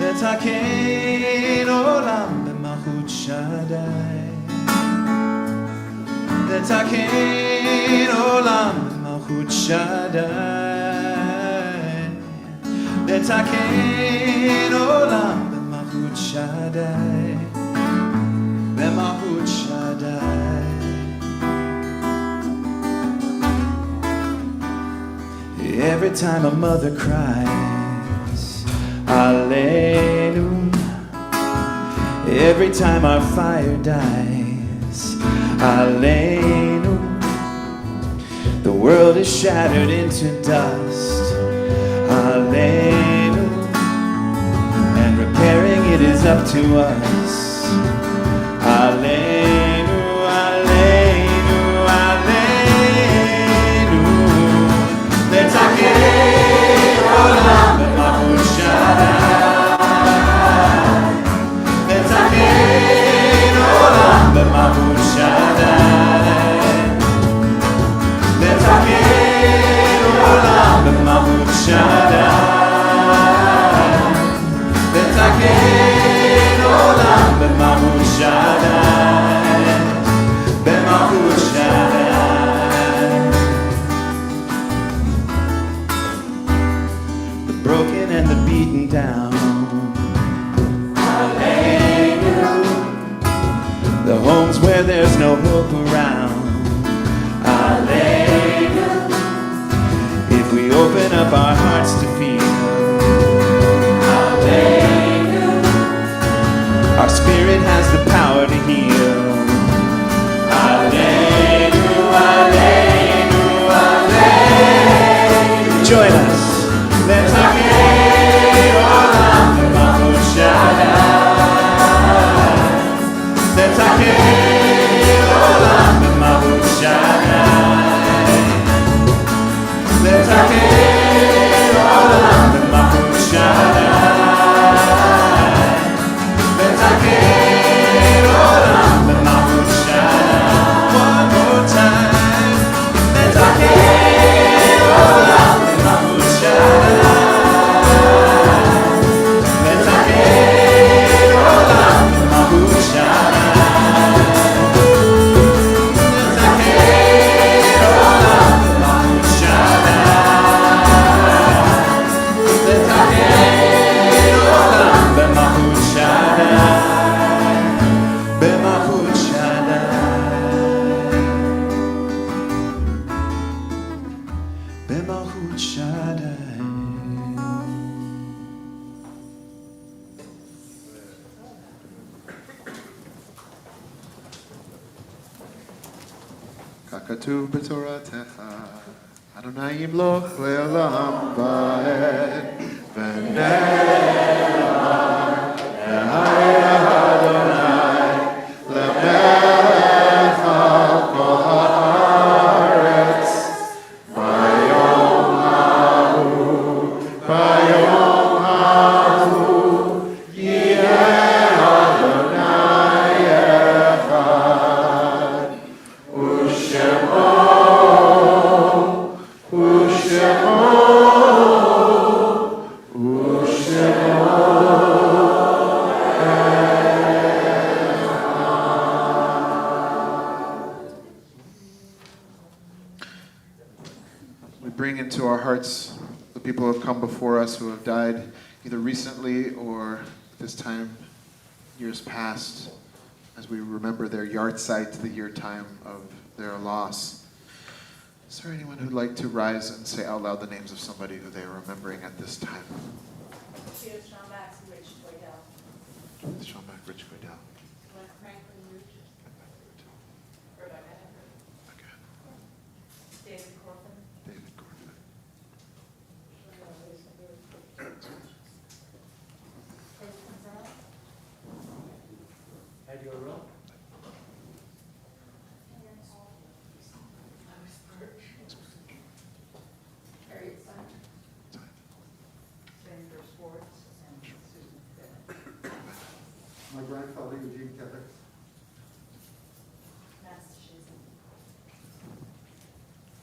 Netaken olam b'malchut shaddai. Netaken olam b'malchut shaddai. Netaken olam b'malchut shaddai. B'malchut shaddai. Every time a mother cries, Aleinu. Every time our fire dies, Aleinu. The world is shattered into dust, Aleinu. And is up to us. Aleinu, aleinu, aleinu. Letake olam b'malchut Shaddai. Letake olam b'malchut Shaddai. Letake olam b'malchut Shaddai. Letake olam b'malchut Shaddai. B'malchut Shaddai. The broken and the beaten down. The homes where there's no hope around. Alleluia. If we open up our hearts to feel, Alleluia. Our spirit has the power to heal. Alleluia, alleluia, alleluia. Join us. Let's olam b'malchut Shaddai. Let's olam b'malchut Shaddai. Let's olam b'malchut Shaddai. Let's olam b'malchut Shaddai. One more time. Let's olam b'malchut Shaddai. Let's olam b'malchut Shaddai. Kakatu b'toratecha, Adonai yimloch le'olam va'ed, v'ne'emar, Ehaya Adonai, le'melech al kol haaretz, bayom hahu, yeh Adonai echad, Ushemo, we bring into our hearts the people who have come before us who have died either recently or this time, years past, as we remember their yahrzeit, the year time of their loss. Is there anyone who'd like to rise and say out loud the names of somebody who they are remembering at this time? Shabbat, Rich Boydell. Shabbat, Rich Boydell. Franklin Root. Rebekka. David Corfin. David Corfin. Had your room? Harriet Simon. Senator Schwartz and Susan Bennett. My grandfather, Eugene Keller. Master Shizen.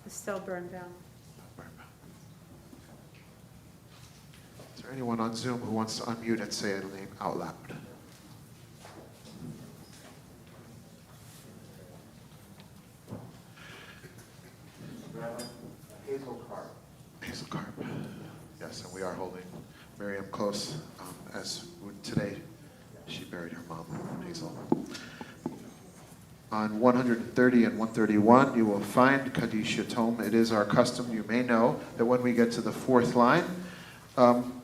Estelle Birnbaum. Is there anyone on Zoom who wants to unmute and say a name out loud? Hazel Carp. Hazel Carp. Yes, and we are holding Miriam close as today she buried her mom, Hazel. On 130 and 131, you will find Kaddish Yatom. It is our custom, you may know, that when we get to the fourth line,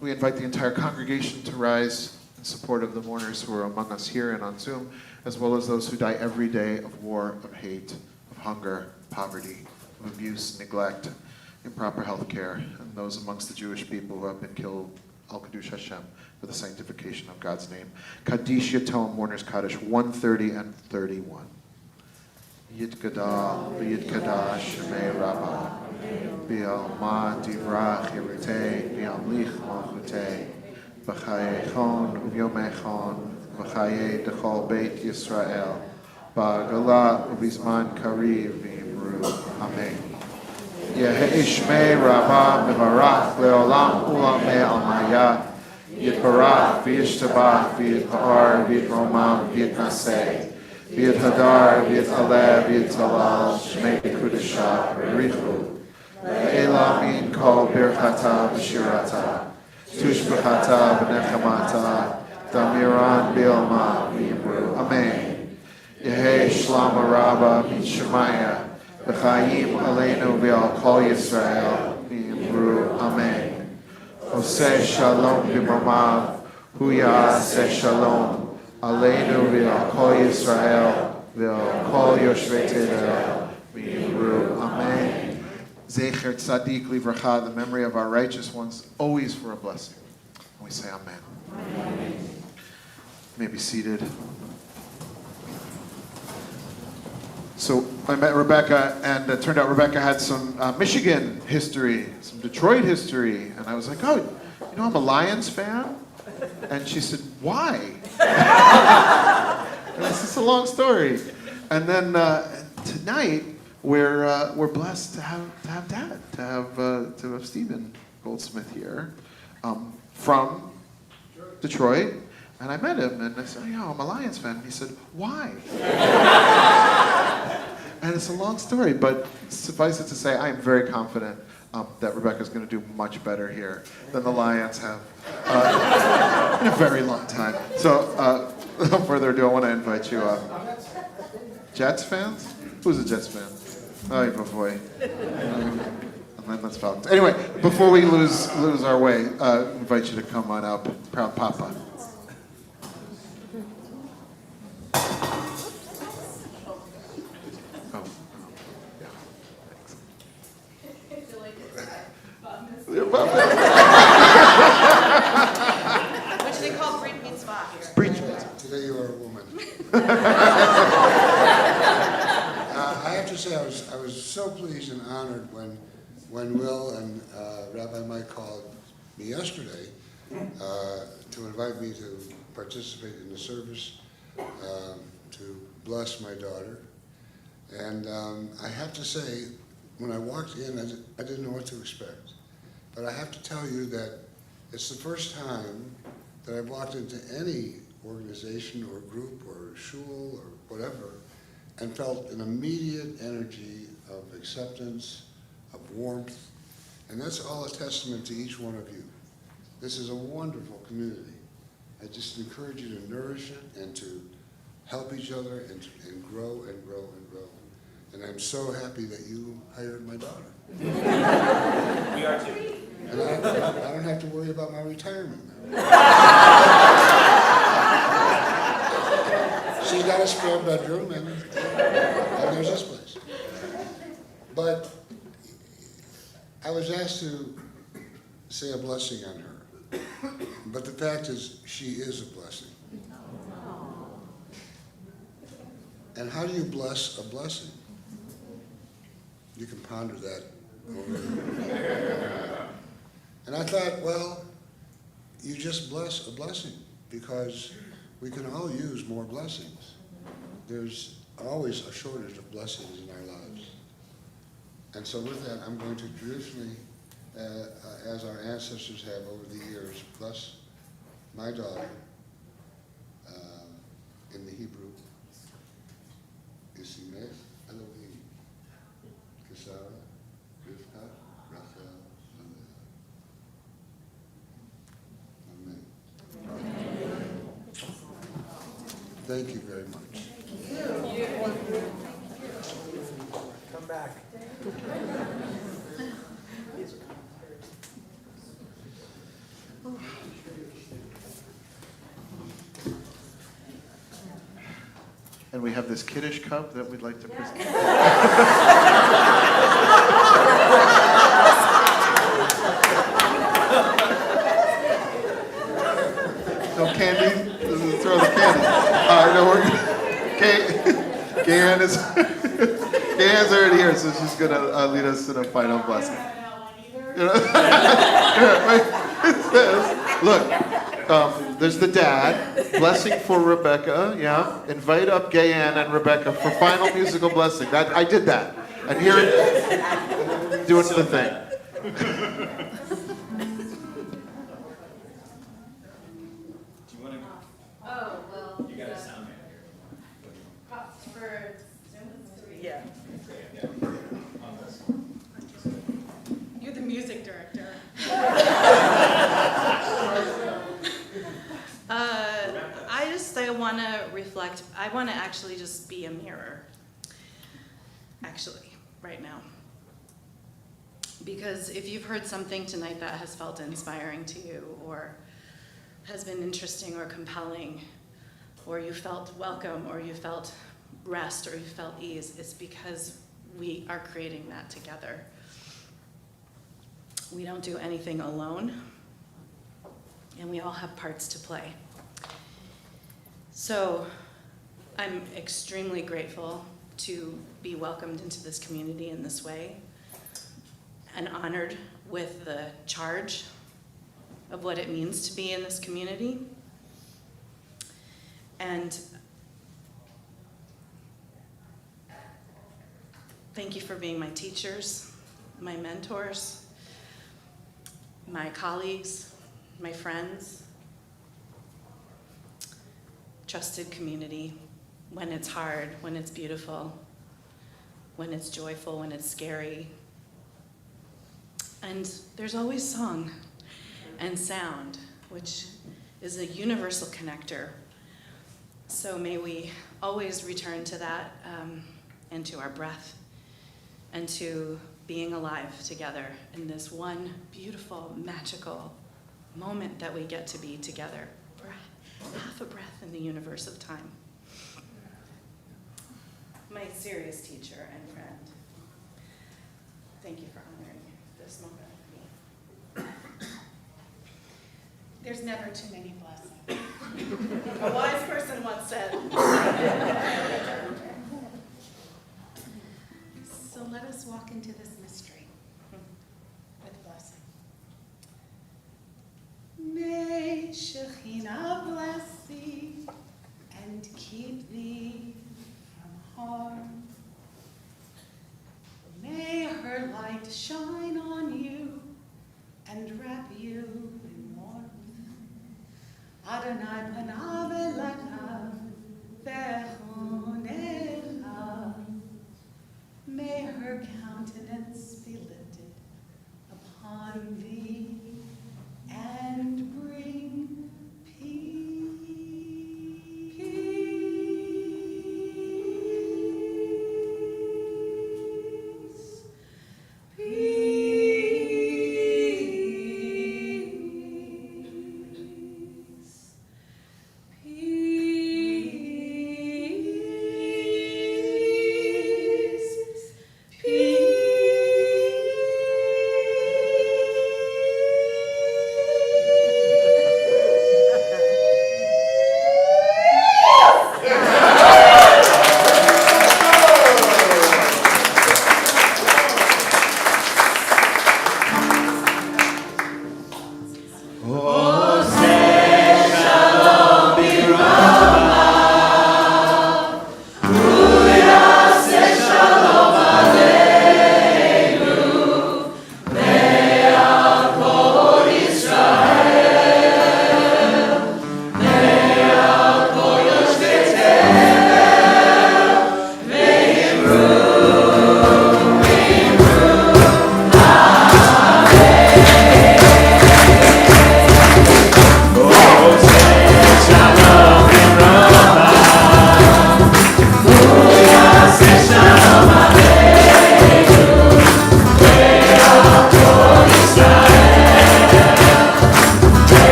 we invite the entire congregation to rise in support of the mourners who are among us here and on Zoom, as well as those who die every day of war, of hate, of hunger, poverty, of abuse, neglect, improper health care, and those amongst the Jewish people who have been killed Al Kadush Hashem, for the sanctification of God's name. Kaddish Yatom, Mourner's Kaddish, 130 and 31. Yitgadal, Yitgadash, Shemei Rabbah, Bial Ma Divrach Yerutei, Biamlich Malchutei, B'chayechon, Uvyomechon, B'chaye Dechol Beit Yisrael, Ba'gala Ubizman Kariv V'imru. Amen. Yehi Shmei Rabbah Mevarach Leolam Ulam Me'almaya, Yitbarach V'yishtabach V'yitpa'ar V'yitromam V'yitnaseh, V'yit Hadar, V'yit Aleh, V'yit Talal, Shmei Kudashah, Richu, Le'ela Min Kol Birchata V'shirata, Tushbechata V'nechamata, Damiran B'ilma V'yimru. Amen. Yehi Shlama Rabba Min Shemaya, V'chayim Aleinu V'al Kol Yisrael V'yimru. Amen. Oseh Shalom B'mamav, Huya Aseh Shalom, Aleinu v'al kol Yisrael, v'al kol yoshvei Teitel, v'yimru. Amen. Zecher Tzadik Livracha, the memory of our righteous ones, always for a blessing. And we say Amen. Amen. You may be seated. So I met Rebekka, and it turned out Rebekka had some Michigan history, some Detroit history, and I was like, oh, you know, I'm a Lions fan. And she said, why? And this is a long story. And then tonight we're blessed to have Dad, to have Stephen Goldsmith here from Detroit. And I met him, and I said, yeah, I'm a Lions fan. And he said, why? And it's a long story, but suffice it to say, I am very confident that Rebekka's going to do much better here than the Lions have in a very long time. So, without further ado, I want to invite you Jets fans? Who's a Jets fan? Oh, boy. And then that's Falcons. Anyway, before we lose our way, I invite you to come on up. Proud Papa. Which they call Brit Mitzvah here. Brit Mitzvah. Today you are a woman. I have to say I was so pleased and honored when Will and Rabbi Mike called me yesterday to invite me to participate in the service, to bless my daughter. And I have to say, when I walked in, I didn't know what to expect. But I have to tell you that it's the first time that I've walked into any organization or group or shul or whatever and felt an immediate energy of acceptance, of warmth, and that's all a testament to each one of you. This is a wonderful community. I just encourage you to nourish it and to help each other and grow and grow and grow. And I'm so happy that you hired my daughter. We are too. And I don't have to worry about my retirement now. She's got a spare bedroom, and there's this place. But I was asked to say a blessing on her. But the fact is, she is a blessing. And how do you bless a blessing? You can ponder that over. And I thought, well, you just bless a blessing, because we can all use more blessings. There's always a shortage of blessings in our lives. And so with that, I'm going to traditionally, as our ancestors have over the years, bless my daughter in the Hebrew. Yisimech Elohim, Kesara, Rivka, Rachel, Amen. Thank you very much. Come back. And we have this Kiddush cup that we'd like to present. No, we're Gayanne is Gayanne's already here, so she's gonna lead us in a final blessing. Look, there's the dad. Blessing for Rebekka. Yeah, invite up Gayanne and Rebekka for final musical blessing. I did that. And here, doing the thing. Yeah. You're the music director. I want to reflect. I want to actually just be a mirror. Actually, right now. Because if you've heard something tonight that has felt inspiring to you, or has been interesting or compelling, or you felt welcome, or you felt rest, or you felt ease, it's because we are creating that together. We don't do anything alone, and we all have parts to play. So I'm extremely grateful to be welcomed into this community in this way, and honored with the charge of what it means to be in this community. And thank you for being my teachers, my mentors, my colleagues, my friends. Trusted community, when it's hard, when it's beautiful, when it's joyful, when it's scary. And there's always song and sound, which is a universal connector. So may we always return to that, and to our breath, and to being alive together in this one beautiful, magical moment that we get to be together for half a breath in the universe of time. My serious teacher and friend, thank you for honoring this moment with me. There's never too many blessings. A wise person once said. So let us walk into this mystery with blessing. May Shekhinah bless thee and keep thee from harm. May her light shine on you and wrap you in warmth. Adonai panav elecha v'chonecha. May her countenance be lifted upon thee and bring peace. Peace.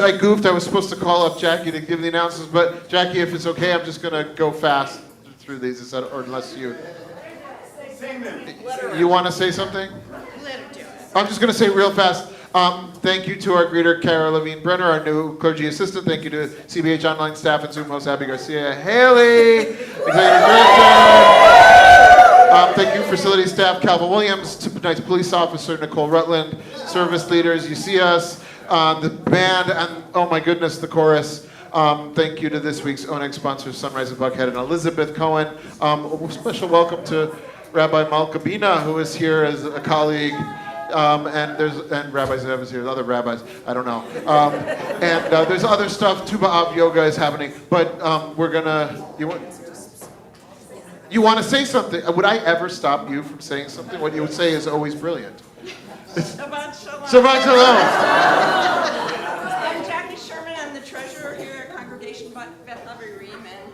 I goofed. I was supposed to call up Jackie to give the announcements, but Jackie, if it's okay, I'm just gonna go fast through these, or unless you want to say something? I'm just gonna say real fast. Thank you to our greeter, Cara Levine Brenner, our new clergy assistant. Thank you to CBH online staff and Zoom host Abby Garcia Haley, executive director. Thank you, facility staff, Calvin Williams, tonight's police officer, Nicole Rutland, service leaders, you see us, the band, and oh my goodness, the chorus. Thank you to this week's Oneg sponsors, Sunrise of Buckhead and Elizabeth Cohen. A special welcome to Rabbi Malkabina, who is here as a colleague. And Rabbi Zev is here, other rabbis, I don't know. There's other stuff, Tu B'Av yoga is happening, but we're gonna, you want to say something? Would I ever stop you from saying something? What you would say is always brilliant. Shabbat Shalom. Shabbat Shalom. I'm Jackie Sherman. I'm the treasurer here at Congregation Beth Averim. And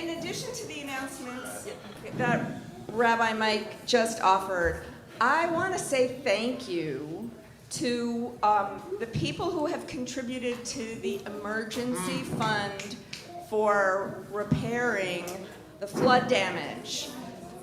in addition to the announcements that Rabbi Mike just offered, I want to say thank you to the people who have contributed to the emergency fund for repairing the flood damage.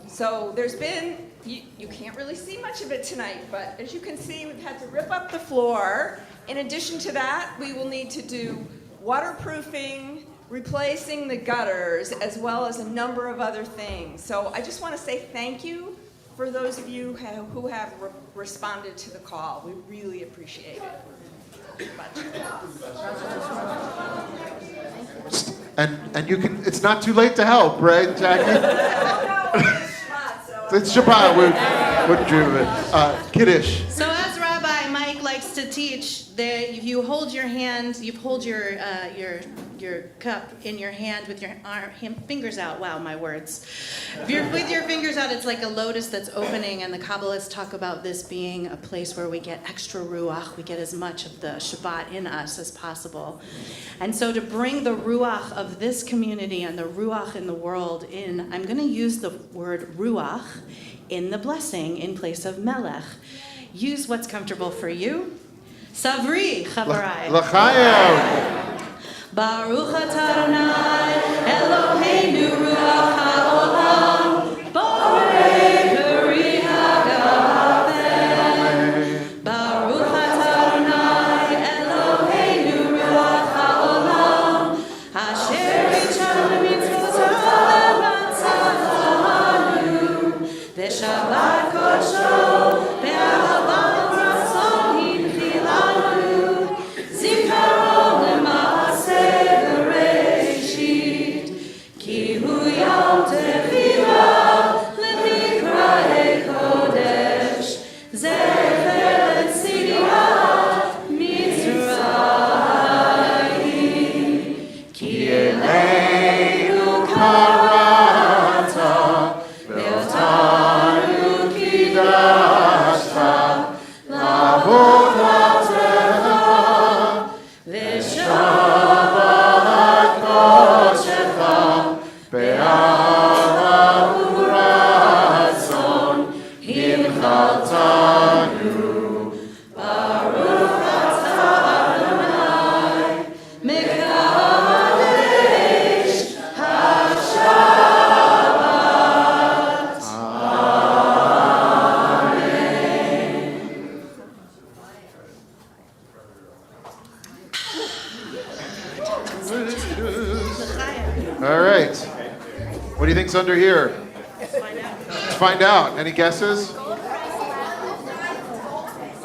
So there's been, you can't really see much of it tonight, but as you can see, we've had to rip up the floor. In addition to that, we will need to do waterproofing, replacing the gutters, as well as a number of other things. So I just want to say thank you for those of you who have responded to the call. We really appreciate it. And you can, it's not too late to help, right, Jackie? It's Shabbat, we're dream of it. Kiddush. So as Rabbi Mike likes to teach, you hold your hand, you hold your cup in your hand with your fingers out. Wow, my words. With your fingers out, it's like a lotus that's opening, and the Kabbalists talk about this being a place where we get extra ruach, we get as much of the Shabbat in us as possible. And so to bring the ruach of this community and the ruach in the world in, I'm going to use the word ruach in the blessing in place of melech. Use what's comfortable for you. Savri, Chavarai. L'chaim. Baruch atah Adonai, Eloheinu ruach haolam, borei peri hagafen. Baruch atah Adonai, Eloheinu ruach haolam, asher ichanu mitzvotav v'atzalanu, v'shabbat kodsho be'ahavat ratzon hinchilanu, zikaron l'maaseh bereshit, ki hu yom tefillah l'mikra'ei kodesh, zecher l'tziat Mitzrayim, ki eleinu karata, ve'otanu kidashta, la'avodatecha, ve'shabbat kodeshecha, be'ahava u'ratzon, hinchaltanu. Baruch atah Adonai, mekadesh hashabbat. All right. What do you think's under here? Let's find out. Any guesses?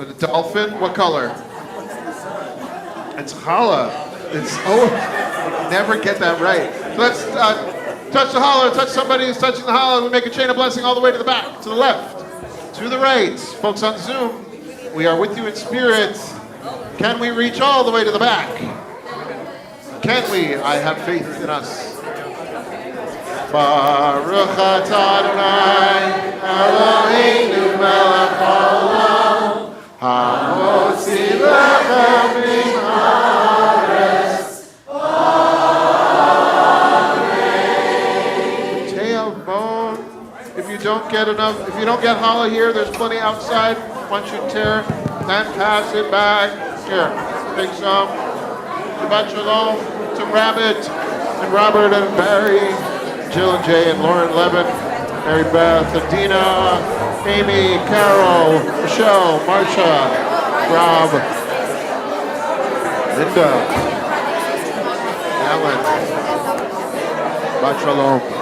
A dolphin? What color? It's challah. It's never get that right. So let's touch the challah, touch somebody who's touching the challah. We make a chain of blessing all the way to the back, to the left, to the right. Folks on Zoom, we are with you in spirit. Can we reach all the way to the back? Can we? I have faith in us. Baruch atah Adonai, Eloheinu melech haolam, hamotzi lechem min haaretz. Amen. Te'avon. If you don't get enough, if you don't get challah here, there's plenty outside. Once you tear, then pass it back. Here, take some. Shabbat Shalom to Rabbit and Robert and Barry, Jill and Jay and Lauren Levin, Mary Beth, Adina, Amy, Carol, Michelle, Marsha, Rob, Linda, Alan. Shabbat Shalom.